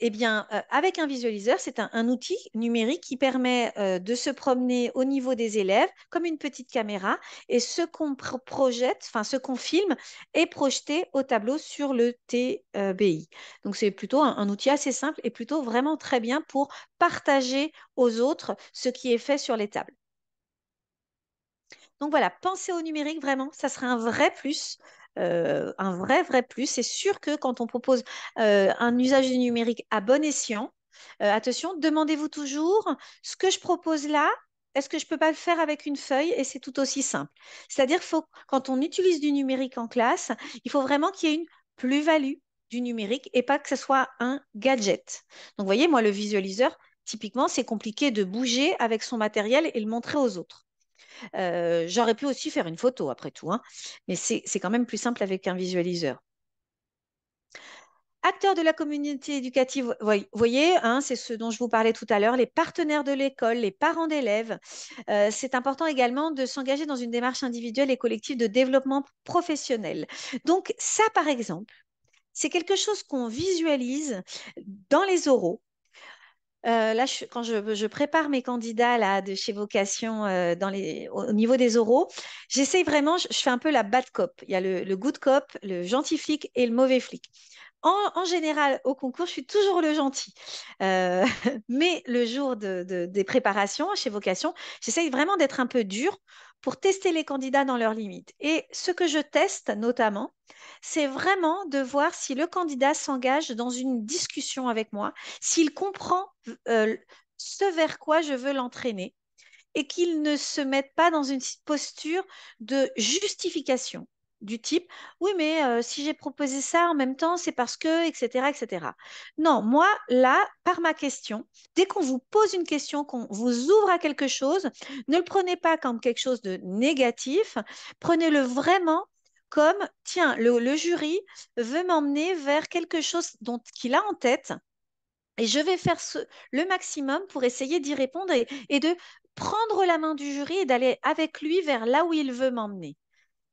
eh bien, avec un visualiseur, c'est un outil numérique qui permet de se promener au niveau des élèves comme une petite caméra et ce qu'on projette, enfin ce qu'on filme est projeté au tableau sur le TBI. Donc, c'est plutôt un outil assez simple et plutôt vraiment très bien pour partager aux autres ce qui est fait sur les tables. Donc voilà, pensez au numérique vraiment, ça sera un vrai plus un vrai plus. C'est sûr que quand on propose un usage du numérique à bon escient, attention, demandez-vous toujours ce que je propose là. Est-ce que je ne peux pas le faire avec une feuille? Et c'est tout aussi simple. C'est-à-dire faut, quand on utilise du numérique en classe, il faut vraiment qu'il y ait une plus-value du numérique et pas que ce soit un gadget. Donc, vous voyez, moi, le visualiseur, typiquement, c'est compliqué de bouger avec son matériel et le montrer aux autres. J'aurais pu aussi faire une photo, après tout, hein, mais c'est quand même plus simple avec un visualiseur. Acteurs de la communauté éducative, vous voyez, hein, c'est ce dont je vous parlais tout à l'heure, les partenaires de l'école, les parents d'élèves. C'est important également de s'engager dans une démarche individuelle et collective de développement professionnel. Donc ça, par exemple, c'est quelque chose qu'on visualise dans les oraux. Là, quand je prépare mes candidats là, de chez Vocation au niveau des oraux, j'essaye vraiment, je fais un peu la bad cop. Il y a le good cop, le gentil flic et le mauvais flic. En général, au concours, je suis toujours le gentil. Euh, mais le jour des préparations chez Vocation, j'essaye vraiment d'être un peu dur pour tester les candidats dans leurs limites. Et ce que je teste notamment, c'est vraiment de voir si le candidat s'engage dans une discussion avec moi, s'il comprend euh, ce vers quoi je veux l'entraîner et qu'il ne se mette pas dans une posture de justification du type oui mais si j'ai proposé ça en même temps c'est parce que etc etc. Non, moi là par ma question, dès qu'on vous pose une question, qu'on vous ouvre à quelque chose, ne le prenez pas comme quelque chose de négatif, prenez-le vraiment comme tiens le jury veut m'emmener vers quelque chose dont qu'il a en tête et je vais faire le maximum pour essayer d'y répondre et de prendre la main du jury et d'aller avec lui vers là où il veut m'emmener.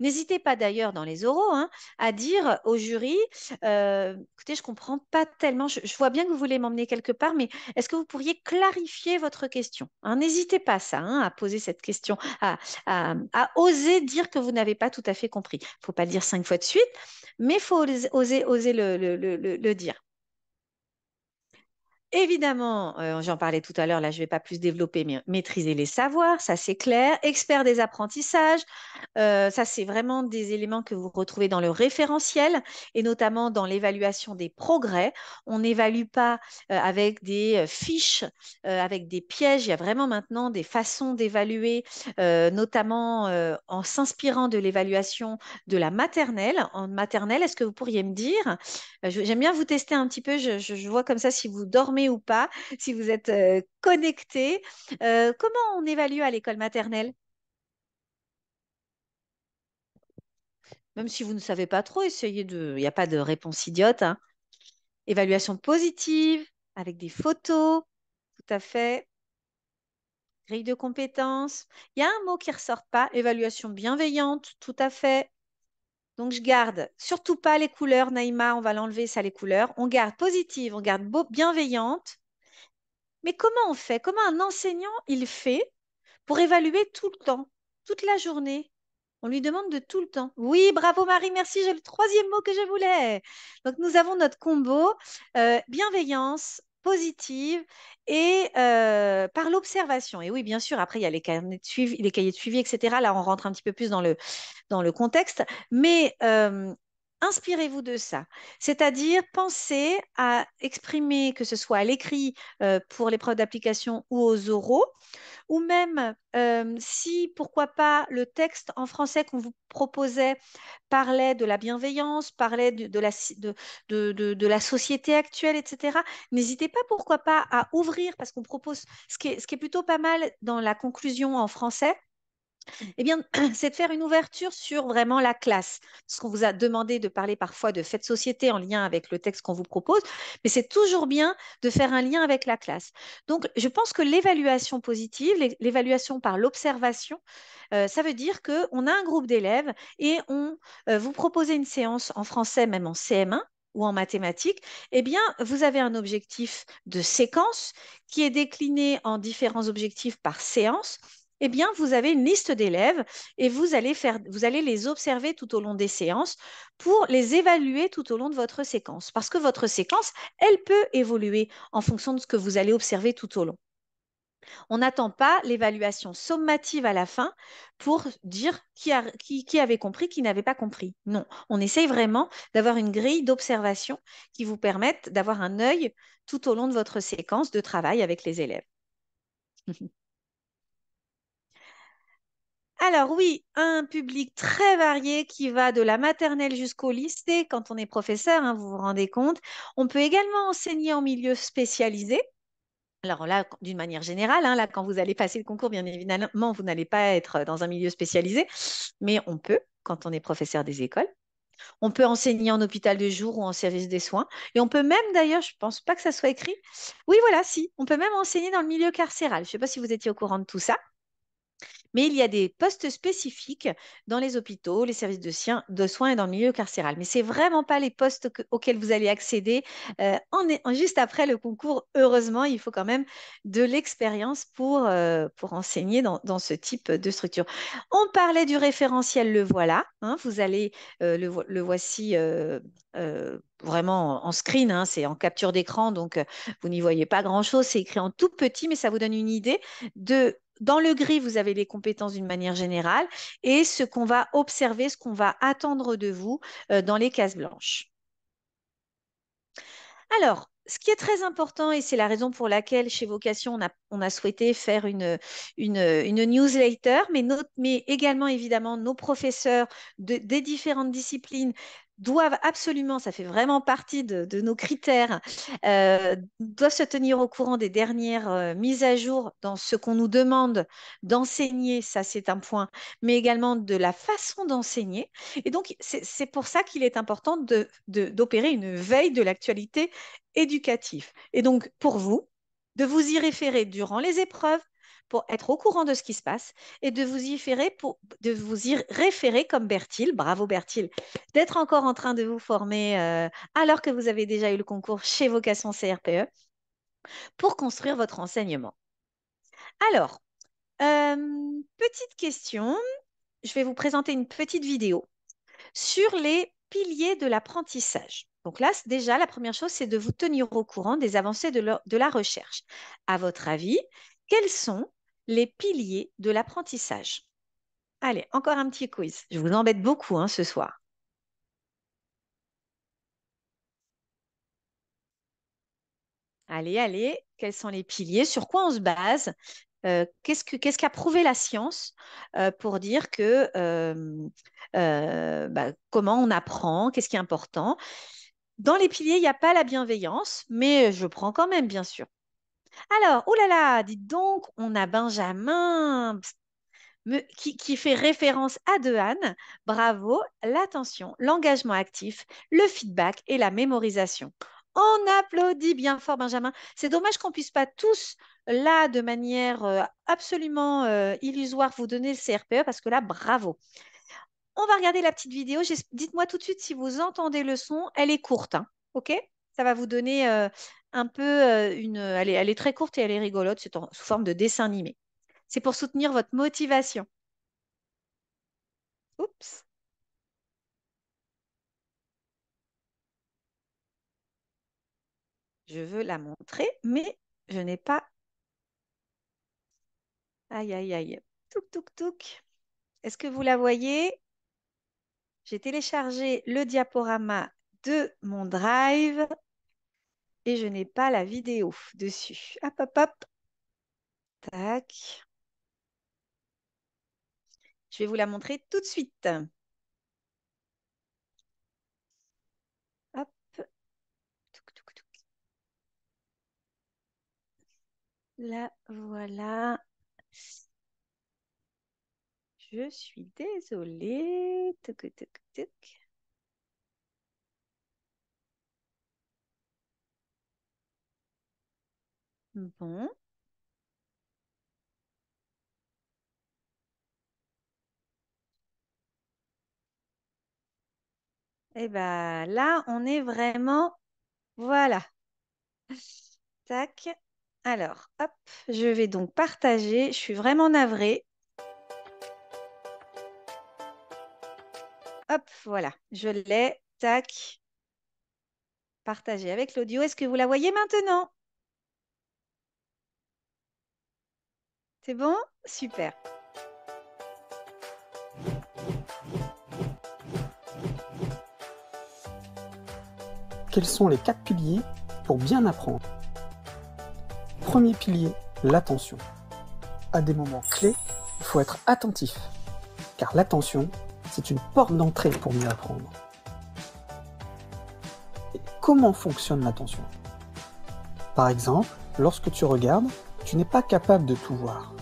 N'hésitez pas d'ailleurs dans les oraux hein, à dire au jury, écoutez, je ne comprends pas tellement, je vois bien que vous voulez m'emmener quelque part, mais est-ce que vous pourriez clarifier votre question hein? N'hésitez pas ça, hein, à poser cette question, à oser dire que vous n'avez pas tout à fait compris. Il ne faut pas le dire 5 fois de suite, mais il faut oser le dire. Évidemment, j'en parlais tout à l'heure, là je ne vais pas plus développer, mais maîtriser les savoirs, ça c'est clair. Expert des apprentissages, ça c'est vraiment des éléments que vous retrouvez dans le référentiel et notamment dans l'évaluation des progrès. On n'évalue pas avec des fiches, avec des pièges. Il y a vraiment maintenant des façons d'évaluer, notamment en s'inspirant de l'évaluation de la maternelle. En maternelle, est-ce que vous pourriez me dire j'aime bien vous tester un petit peu. Je vois comme ça si vous dormez ou pas, si vous êtes connecté. Comment on évalue à l'école maternelle? Même si vous ne savez pas trop, essayez de. Il n'y a pas de réponse idiote, hein. Évaluation positive, avec des photos, tout à fait. Grille de compétences. Il y a un mot qui ne ressort pas. Évaluation bienveillante, tout à fait. Donc, je garde surtout pas les couleurs, Naïma, on va l'enlever, ça, les couleurs. On garde positive, on garde bienveillante. Mais comment on fait? Comment un enseignant, il fait pour évaluer tout le temps, toute la journée? On lui demande de tout le temps. Oui, bravo Marie, merci, j'ai le troisième mot que je voulais. Donc nous avons notre combo bienveillance positive et par l'observation. Et oui, bien sûr, après il y a les cahiers de suivi, etc. Là, on rentre un petit peu plus dans le contexte, mais inspirez-vous de ça. C'est-à-dire, pensez à exprimer, que ce soit à l'écrit pour l'épreuve d'application ou aux oraux, ou même si, pourquoi pas, le texte en français qu'on vous proposait parlait de la bienveillance, parlait de la société actuelle, etc. N'hésitez pas, pourquoi pas, à ouvrir, parce qu'on propose, ce qui est plutôt pas mal dans la conclusion en français, eh bien, c'est de faire une ouverture sur vraiment la classe. Parce qu'on vous a demandé de parler parfois de faits de société en lien avec le texte qu'on vous propose, mais c'est toujours bien de faire un lien avec la classe. Donc, je pense que l'évaluation positive, l'évaluation par l'observation, ça veut dire qu'on a un groupe d'élèves et on vous propose une séance en français, même en CM1 ou en mathématiques, eh bien, vous avez un objectif de séquence qui est décliné en différents objectifs par séance. Eh bien, vous avez une liste d'élèves et vous allez les observer tout au long des séances pour les évaluer tout au long de votre séquence. Parce que votre séquence, elle peut évoluer en fonction de ce que vous allez observer tout au long. On n'attend pas l'évaluation sommative à la fin pour dire qui avait compris, qui n'avait pas compris. Non, on essaye vraiment d'avoir une grille d'observation qui vous permette d'avoir un œil tout au long de votre séquence de travail avec les élèves. Alors oui, un public très varié qui va de la maternelle jusqu'au lycée quand on est professeur, hein, vous vous rendez compte. On peut également enseigner en milieu spécialisé. Alors là, d'une manière générale, hein, là, quand vous allez passer le concours, bien évidemment, vous n'allez pas être dans un milieu spécialisé, mais on peut quand on est professeur des écoles. On peut enseigner en hôpital de jour ou en service des soins. Et on peut même, d'ailleurs, je ne pense pas que ça soit écrit. Oui, voilà, si. On peut même enseigner dans le milieu carcéral. Je ne sais pas si vous étiez au courant de tout ça. Mais il y a des postes spécifiques dans les hôpitaux, les services de soins et dans le milieu carcéral. Mais ce n'est vraiment pas les postes auxquels vous allez accéder juste après le concours. Heureusement, il faut quand même de l'expérience pour enseigner dans ce type de structure. On parlait du référentiel, le voilà. Hein, vous allez, le voici vraiment en screen, hein, c'est en capture d'écran, donc vous n'y voyez pas grand-chose. C'est écrit en tout petit, mais ça vous donne une idée de dans le gris, vous avez les compétences d'une manière générale et ce qu'on va observer, ce qu'on va attendre de vous dans les cases blanches. Alors, ce qui est très important, et c'est la raison pour laquelle chez Vocation, on a souhaité faire une newsletter, mais également évidemment nos professeurs des différentes disciplines doivent absolument, ça fait vraiment partie de nos critères, doivent se tenir au courant des dernières mises à jour dans ce qu'on nous demande d'enseigner, ça c'est un point, mais également de la façon d'enseigner. Et donc, c'est pour ça qu'il est important d'opérer une veille de l'actualité éducative. Et donc, pour vous, de vous y référer durant les épreuves pour être au courant de ce qui se passe et de vous y référer comme Bertil, bravo Bertil, d'être encore en train de vous former alors que vous avez déjà eu le concours chez Vocation CRPE pour construire votre enseignement. Alors, petite question, je vais vous présenter une petite vidéo sur les piliers de l'apprentissage. Donc là, déjà, la première chose, c'est de vous tenir au courant des avancées de la recherche. À votre avis, quels sont les piliers de l'apprentissage? Allez, encore un petit quiz. Je vous embête beaucoup hein, ce soir. Allez, allez, quels sont les piliers? Sur quoi on se base? Qu'est-ce qu'a prouvé la science pour dire que comment on apprend, qu'est-ce qui est important? Dans les piliers, il n'y a pas la bienveillance, mais je prends quand même, bien sûr. Alors, oh là là, dites donc, on a Benjamin qui fait référence à Dehaene. Bravo, l'attention, l'engagement actif, le feedback et la mémorisation. On applaudit bien fort, Benjamin. C'est dommage qu'on ne puisse pas tous, là, de manière absolument illusoire, vous donner le CRPE, parce que là, bravo. On va regarder la petite vidéo. Dites-moi tout de suite si vous entendez le son. Elle est courte, hein, OK? Ça va vous donner un peu elle est très courte et elle est rigolote. C'est sous forme de dessin animé. C'est pour soutenir votre motivation. Oups, je veux la montrer, mais je n'ai pas. Aïe, aïe, aïe. Touk, touk, touk. Est-ce que vous la voyez? J'ai téléchargé le diaporama de mon Drive et je n'ai pas la vidéo dessus. Hop, hop, hop. Tac. Je vais vous la montrer tout de suite. Hop. Touc, touc, touc. Là, voilà. Je suis désolée. Touc, touc, touc. Bon. Et bien là, on est vraiment. Voilà. Tac. Alors, hop, je vais donc partager. Je suis vraiment navrée. Hop, voilà. Je l'ai. Tac. Partager avec l'audio. Est-ce que vous la voyez maintenant? C'est bon? Super. Quels sont les 4 piliers pour bien apprendre? Premier pilier, l'attention. À des moments clés, il faut être attentif, car l'attention, c'est une porte d'entrée pour mieux apprendre. Et comment fonctionne l'attention? Par exemple, lorsque tu regardes, tu n'es pas capable de tout voir.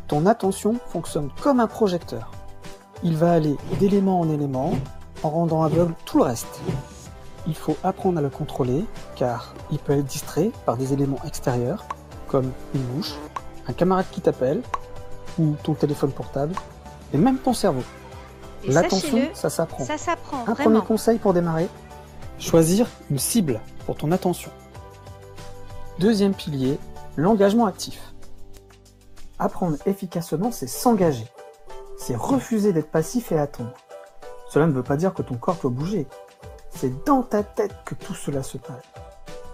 Ton attention fonctionne comme un projecteur. Il va aller d'élément en élément en rendant aveugle tout le reste. Il faut apprendre à le contrôler car il peut être distrait par des éléments extérieurs comme une mouche, un camarade qui t'appelle ou ton téléphone portable et même ton cerveau. Et L'attention, sachez-le, ça s'apprend. ça s'apprend, Un vraiment. premier conseil pour démarrer, choisir une cible pour ton attention. Deuxième pilier, l'engagement actif. Apprendre efficacement, c'est s'engager. C'est refuser d'être passif et attendre. Cela ne veut pas dire que ton corps doit bouger. C'est dans ta tête que tout cela se passe.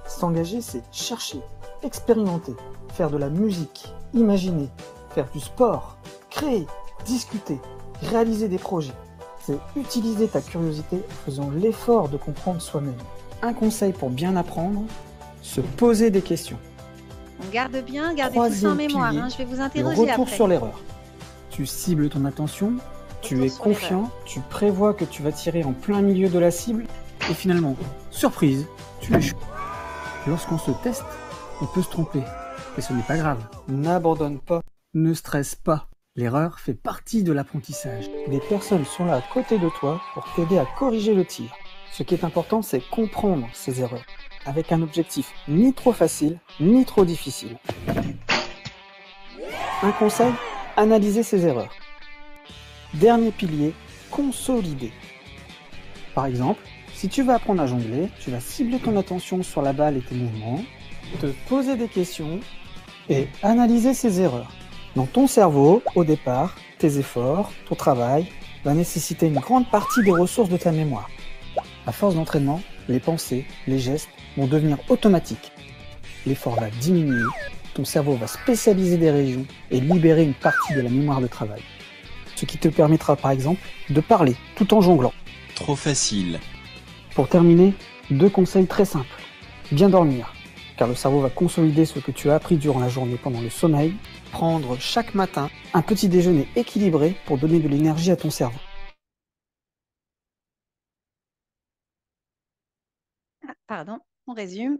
S'engager, c'est chercher, expérimenter, faire de la musique, imaginer, faire du sport, créer, discuter, réaliser des projets. C'est utiliser ta curiosité en faisant l'effort de comprendre soi-même. Un conseil pour bien apprendre, se poser des questions. On garde bien, gardez tout ça en Troisième mémoire. pilier, Je vais vous le interroger retour après. sur l'erreur. Tu cibles ton attention, tu Retour es sur l'erreur. confiant, tu prévois que tu vas tirer en plein milieu de la cible, et finalement, surprise, tu échoues. Lorsqu'on se teste, on peut se tromper, et ce n'est pas grave. N'abandonne pas, ne stresse pas. L'erreur fait partie de l'apprentissage. Des personnes sont là à côté de toi pour t'aider à corriger le tir. Ce qui est important, c'est comprendre ces erreurs, avec un objectif ni trop facile, ni trop difficile. Un conseil, analyser ses erreurs. Dernier pilier, consolider. Par exemple, si tu veux apprendre à jongler, tu vas cibler ton attention sur la balle et tes mouvements, te poser des questions et analyser ses erreurs. Dans ton cerveau, au départ, tes efforts, ton travail va nécessiter une grande partie des ressources de ta mémoire. À force d'entraînement, les pensées, les gestes vont devenir automatiques. L'effort va diminuer, ton cerveau va spécialiser des régions et libérer une partie de la mémoire de travail. Ce qui te permettra par exemple de parler tout en jonglant. Trop facile. Pour terminer, 2 conseils très simples. Bien dormir, car le cerveau va consolider ce que tu as appris durant la journée pendant le sommeil. Prendre chaque matin un petit déjeuner équilibré pour donner de l'énergie à ton cerveau. Ah, pardon, on résume.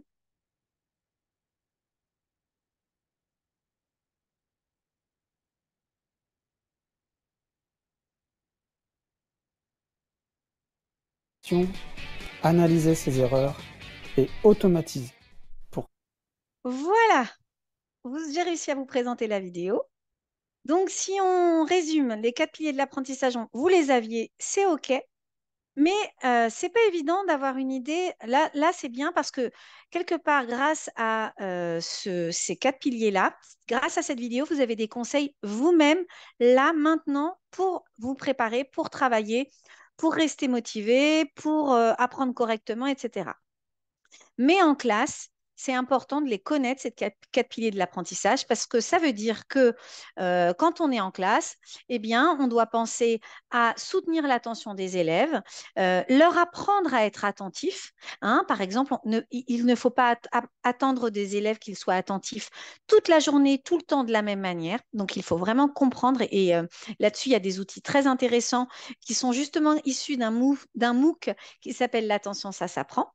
Analyser ses erreurs et automatiser. Voilà, j'ai réussi à vous présenter la vidéo. Donc, si on résume les 4 piliers de l'apprentissage, vous les aviez, c'est OK. Mais c'est pas évident d'avoir une idée. Là, c'est bien parce que quelque part, grâce à ces 4 piliers-là, grâce à cette vidéo, vous avez des conseils vous-même, là, maintenant, pour vous préparer, pour travailler, pour rester motivé, pour apprendre correctement, etc. Mais en classe, c'est important de les connaître, ces 4 piliers de l'apprentissage, parce que ça veut dire que quand on est en classe, eh bien, on doit penser à soutenir l'attention des élèves, leur apprendre à être attentifs, hein. Par exemple, il ne faut pas attendre des élèves qu'ils soient attentifs toute la journée, tout le temps de la même manière. Donc, il faut vraiment comprendre. Et là-dessus, il y a des outils très intéressants qui sont justement issus d'un MOOC qui s'appelle L'attention, ça s'apprend.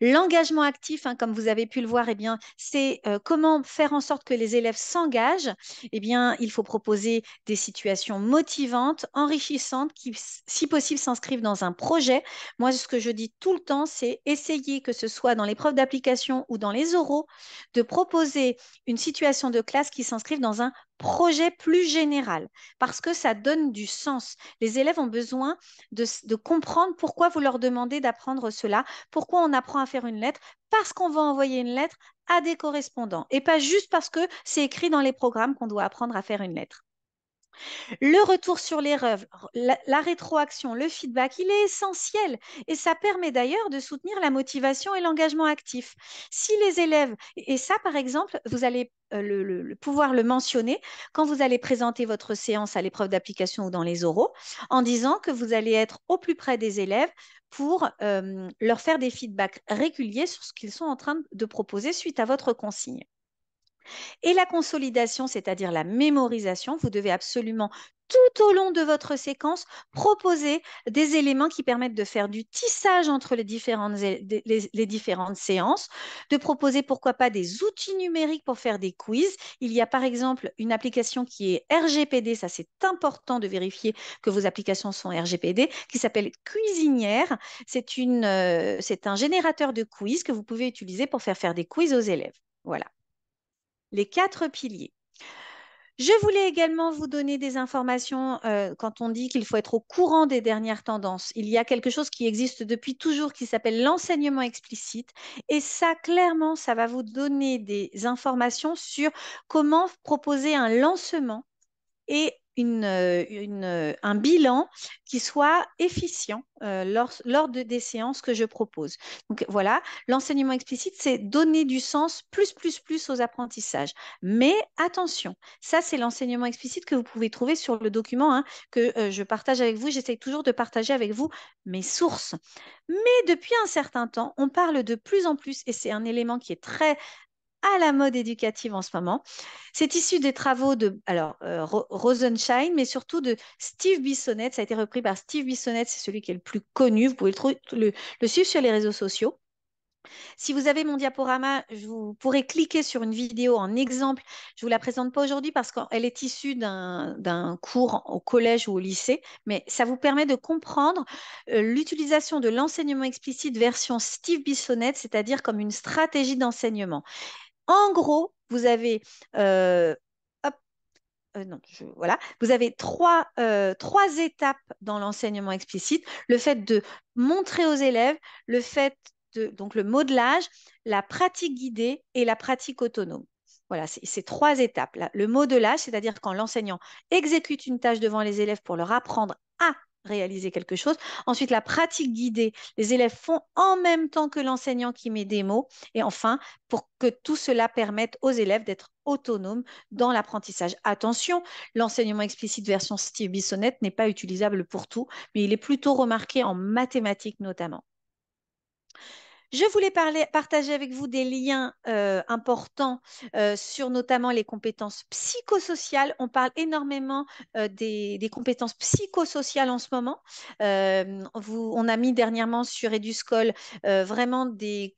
L'engagement actif, hein, comme vous avez pu le voir, eh bien, c'est comment faire en sorte que les élèves s'engagent. Eh bien, il faut proposer des situations motivantes, enrichissantes, qui, si possible, s'inscrivent dans un projet. Moi, ce que je dis tout le temps, c'est essayer, que ce soit dans l'épreuve d'application ou dans les oraux, de proposer une situation de classe qui s'inscrive dans un projet plus général, parce que ça donne du sens. Les élèves ont besoin de comprendre pourquoi vous leur demandez d'apprendre cela, pourquoi on apprend à faire une lettre, parce qu'on va envoyer une lettre à des correspondants et pas juste parce que c'est écrit dans les programmes qu'on doit apprendre à faire une lettre. Le retour sur l'erreur, la rétroaction, le feedback, il est essentiel et ça permet d'ailleurs de soutenir la motivation et l'engagement actif. Si les élèves, et ça par exemple, vous allez pouvoir le mentionner quand vous allez présenter votre séance à l'épreuve d'application ou dans les oraux, en disant que vous allez être au plus près des élèves pour leur faire des feedbacks réguliers sur ce qu'ils sont en train de proposer suite à votre consigne. Et la consolidation, c'est-à-dire la mémorisation, vous devez absolument tout au long de votre séquence proposer des éléments qui permettent de faire du tissage entre les différentes séances, de proposer pourquoi pas des outils numériques pour faire des quiz. Il y a par exemple une application qui est RGPD, ça c'est important de vérifier que vos applications sont RGPD, qui s'appelle Cuisinière. C'est un générateur de quiz que vous pouvez utiliser pour faire des quiz aux élèves. Voilà les 4 piliers. Je voulais également vous donner des informations quand on dit qu'il faut être au courant des dernières tendances. Il y a quelque chose qui existe depuis toujours qui s'appelle l'enseignement explicite. Et ça, clairement, ça va vous donner des informations sur comment proposer un lancement et un bilan qui soit efficient lors des séances que je propose. Donc voilà, l'enseignement explicite, c'est donner du sens plus aux apprentissages. Mais attention, ça c'est l'enseignement explicite que vous pouvez trouver sur le document que je partage avec vous. J'essaye toujours de partager avec vous mes sources. Mais depuis un certain temps, on parle de plus en plus, et c'est un élément qui est très à la mode éducative en ce moment. C'est issu des travaux de Rosenshine, mais surtout de Steve Bissonnette. Ça a été repris par Steve Bissonnette, c'est celui qui est le plus connu. Vous pouvez le suivre sur les réseaux sociaux. Si vous avez mon diaporama, vous pourrez cliquer sur une vidéo en exemple. Je ne vous la présente pas aujourd'hui parce qu'elle est issue d'un cours au collège ou au lycée, mais ça vous permet de comprendre l'utilisation de l'enseignement explicite version Steve Bissonnette, c'est-à-dire comme une stratégie d'enseignement. En gros, vous avez, hop, non, voilà, vous avez trois étapes dans l'enseignement explicite. Le fait de montrer aux élèves, le fait donc le modelage, la pratique guidée et la pratique autonome. Voilà, c'est ces 3 étapes. Là. Le modelage, c'est-à-dire quand l'enseignant exécute une tâche devant les élèves pour leur apprendre à réaliser quelque chose. Ensuite, la pratique guidée, les élèves font en même temps que l'enseignant qui met des mots. Et enfin, pour que tout cela permette aux élèves d'être autonomes dans l'apprentissage. Attention, l'enseignement explicite version Steve Bissonnette n'est pas utilisable pour tout, mais il est plutôt remarqué en mathématiques notamment. Je voulais partager avec vous des liens importants sur notamment les compétences psychosociales. On parle énormément des compétences psychosociales en ce moment. On a mis dernièrement sur Eduscol vraiment des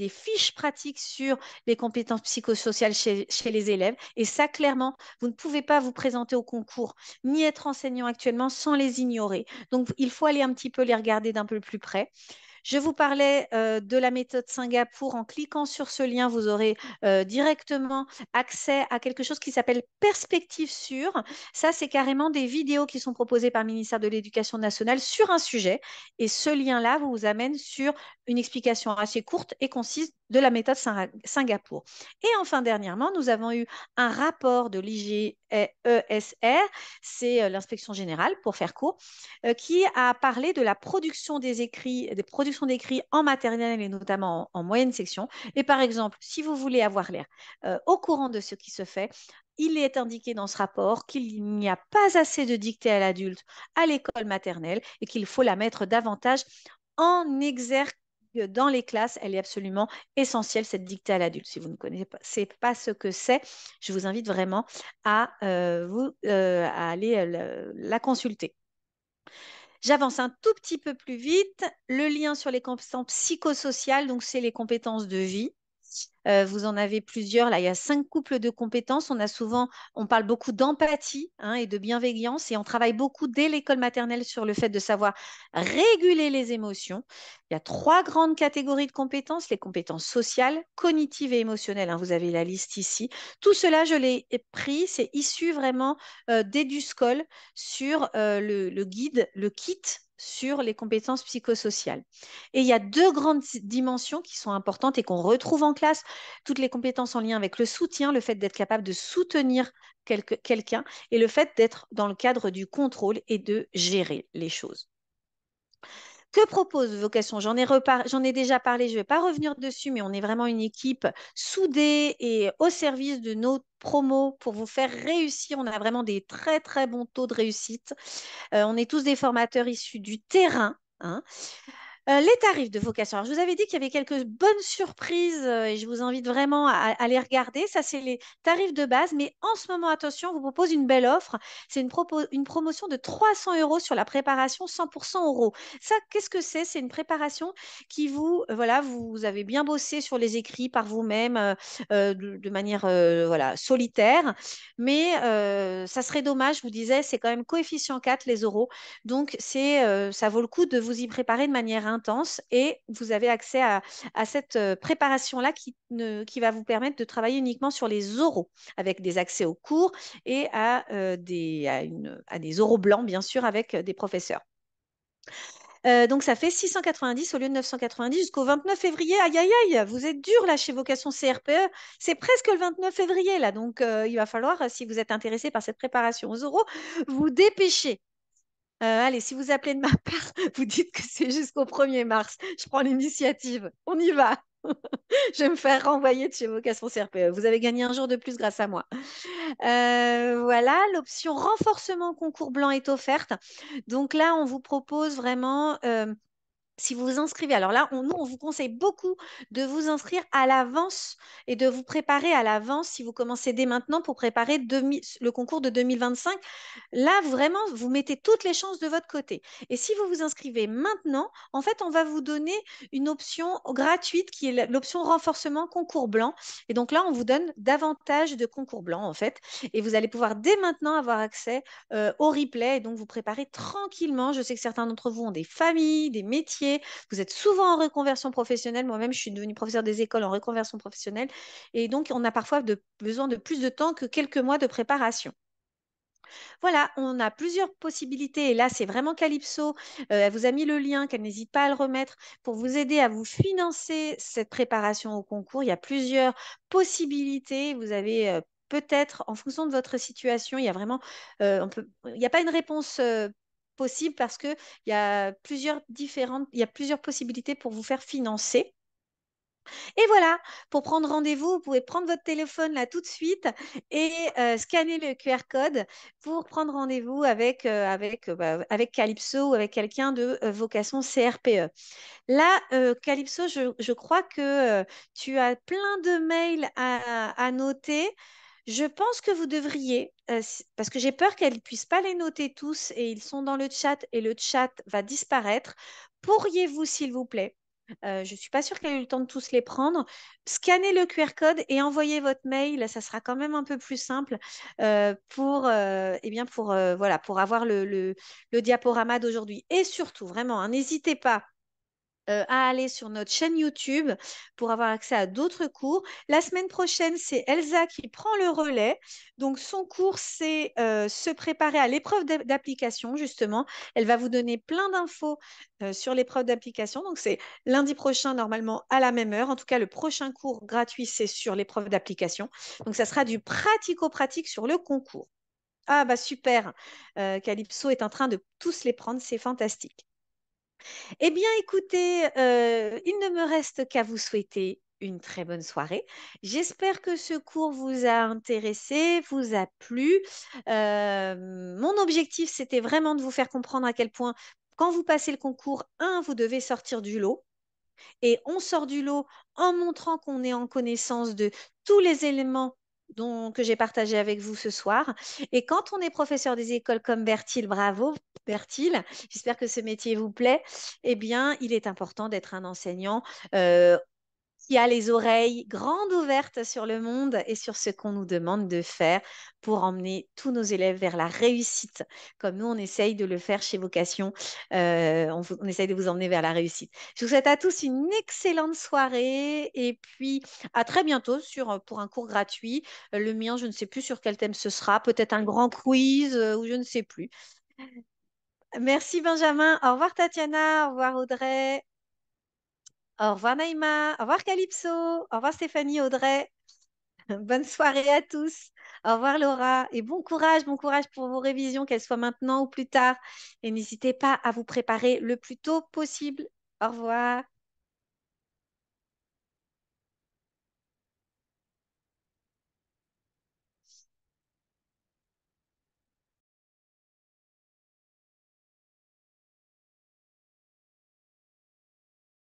fiches pratiques sur les compétences psychosociales chez les élèves. Et ça, clairement, vous ne pouvez pas vous présenter au concours ni être enseignant actuellement sans les ignorer. Donc, il faut aller un petit peu les regarder d'un peu plus près. Je vous parlais de la méthode Singapour. En cliquant sur ce lien, vous aurez directement accès à quelque chose qui s'appelle Perspective Sûre. Ça, c'est carrément des vidéos qui sont proposées par le ministère de l'Éducation nationale sur un sujet. Et ce lien-là vous amène sur une explication assez courte et concise de la méthode Singapour. Et enfin, dernièrement, nous avons eu un rapport de l'IGESR, c'est l'inspection générale pour faire court, qui a parlé de la production des productions d'écrits en maternelle et notamment en moyenne section. Et par exemple, si vous voulez avoir l'air au courant de ce qui se fait, il est indiqué dans ce rapport qu'il n'y a pas assez de dictée à l'adulte à l'école maternelle et qu'il faut la mettre davantage en exergue dans les classes. Elle est absolument essentielle, cette dictée à l'adulte. Si vous ne connaissez pas ce que c'est, je vous invite vraiment à aller la consulter. J'avance un tout petit peu plus vite. Le lien sur les compétences psychosociales, donc c'est les compétences de vie. Vous en avez plusieurs. Là, il y a 5 couples de compétences. On parle beaucoup d'empathie et de bienveillance et on travaille beaucoup dès l'école maternelle sur le fait de savoir réguler les émotions. Il y a 3 grandes catégories de compétences, les compétences sociales, cognitives et émotionnelles. Vous avez la liste ici. Tout cela, je l'ai pris. C'est issu vraiment d'Eduscol sur le guide, le kit sur les compétences psychosociales. Et il y a 2 grandes dimensions qui sont importantes et qu'on retrouve en classe. toutes les compétences en lien avec le soutien, le fait d'être capable de soutenir quelqu'un et le fait d'être dans le cadre du contrôle et de gérer les choses. Que propose Vocation? J'en ai déjà parlé, je ne vais pas revenir dessus, mais on est vraiment une équipe soudée et au service de nos promos pour vous faire réussir. On a vraiment des très, très bons taux de réussite. On est tous des formateurs issus du terrain, hein. Les tarifs de vocation. Alors, je vous avais dit qu'il y avait quelques bonnes surprises et je vous invite vraiment à les regarder. Ça, c'est les tarifs de base. Mais en ce moment, attention, on vous propose une belle offre. C'est une promotion de 300 euros sur la préparation 100% euros. Ça, qu'est-ce que c'est? C'est une préparation qui voilà, vous avez bien bossé sur les écrits par vous-même de manière voilà, solitaire. Mais ça serait dommage, je vous disais, c'est quand même coefficient 4 les euros. Donc, ça vaut le coup de vous y préparer de manière intense et vous avez accès à cette préparation-là qui va vous permettre de travailler uniquement sur les oraux avec des accès aux cours et à des oraux blancs, bien sûr, avec des professeurs. Donc, ça fait 690 au lieu de 990 jusqu'au 29 février. Aïe, aïe, aïe, vous êtes dur là chez Vocation CRPE. C'est presque le 29 février là. Donc, il va falloir, si vous êtes intéressé par cette préparation aux oraux, vous dépêcher. Allez, si vous appelez de ma part, vous dites que c'est jusqu'au 1er mars. Je prends l'initiative. On y va. Je vais me faire renvoyer de chez Vocation CRPE. Vous avez gagné un jour de plus grâce à moi. Voilà, l'option renforcement concours blanc est offerte. Donc là, on vous propose vraiment si vous vous inscrivez, alors là, nous, on vous conseille beaucoup de vous inscrire à l'avance et de vous préparer à l'avance si vous commencez dès maintenant pour préparer le concours de 2025. Là, vraiment, vous mettez toutes les chances de votre côté. Et si vous vous inscrivez maintenant, en fait, on va vous donner une option gratuite qui est l'option renforcement concours blanc. Et donc là, on vous donne davantage de concours blancs, en fait. Et vous allez pouvoir dès maintenant avoir accès au replay et donc vous préparer tranquillement. Je sais que certains d'entre vous ont des familles, des métiers. Vous êtes souvent en reconversion professionnelle. Moi-même, je suis devenue professeure des écoles en reconversion professionnelle. Et donc, on a parfois besoin de plus de temps que quelques mois de préparation. Voilà, on a plusieurs possibilités. Et là, c'est vraiment Calypso. Elle vous a mis le lien, qu'elle n'hésite pas à le remettre pour vous aider à vous financer cette préparation au concours. Il y a plusieurs possibilités. Vous avez peut-être, en fonction de votre situation, il y a vraiment, il n'y a pas une réponse possible parce qu'il il y a plusieurs possibilités pour vous faire financer. Et voilà, pour prendre rendez-vous, vous pouvez prendre votre téléphone là tout de suite et scanner le QR code pour prendre rendez-vous avec Calypso ou avec quelqu'un de vocation CRPE. Là, Calypso, je crois que tu as plein de mails à noter. Je pense que vous devriez, parce que j'ai peur qu'elle ne puisse pas les noter tous et ils sont dans le chat et le chat va disparaître. Pourriez-vous, s'il vous plaît, je ne suis pas sûre qu'elle ait eu le temps de tous les prendre. Scannez le QR code et envoyez votre mail. Ça sera quand même un peu plus simple voilà, pour avoir le diaporama d'aujourd'hui. Et surtout, vraiment, hein, n'hésitez pas à aller sur notre chaîne YouTube pour avoir accès à d'autres cours. La semaine prochaine, c'est Elsa qui prend le relais. Donc, son cours, c'est se préparer à l'épreuve d'application, justement. Elle va vous donner plein d'infos sur l'épreuve d'application. Donc, c'est lundi prochain, normalement, à la même heure. En tout cas, le prochain cours gratuit, c'est sur l'épreuve d'application. Donc, ça sera du pratico-pratique sur le concours. Ah, bah super. Calypso est en train de tous les prendre. C'est fantastique. Eh bien, écoutez, il ne me reste qu'à vous souhaiter une très bonne soirée. J'espère que ce cours vous a intéressé, vous a plu. Mon objectif, c'était vraiment de vous faire comprendre à quel point, quand vous passez le concours, vous devez sortir du lot. Et on sort du lot en montrant qu'on est en connaissance de tous les éléments que j'ai partagés avec vous ce soir. Et quand on est professeur des écoles comme Bertil, bravo Bertil, j'espère que ce métier vous plaît, eh bien, il est important d'être un enseignant qui a les oreilles grandes ouvertes sur le monde et sur ce qu'on nous demande de faire pour emmener tous nos élèves vers la réussite, comme nous, on essaye de le faire chez Vocation. On essaye de vous emmener vers la réussite. Je vous souhaite à tous une excellente soirée et puis à très bientôt pour un cours gratuit. Le mien, je ne sais plus sur quel thème ce sera, peut-être un grand quiz ou je ne sais plus. Merci Benjamin. Au revoir Tatiana. Au revoir Audrey. Au revoir Naïma, au revoir Calypso, au revoir Stéphanie, Audrey. Bonne soirée à tous. Au revoir Laura et bon courage pour vos révisions, qu'elles soient maintenant ou plus tard. Et n'hésitez pas à vous préparer le plus tôt possible. Au revoir.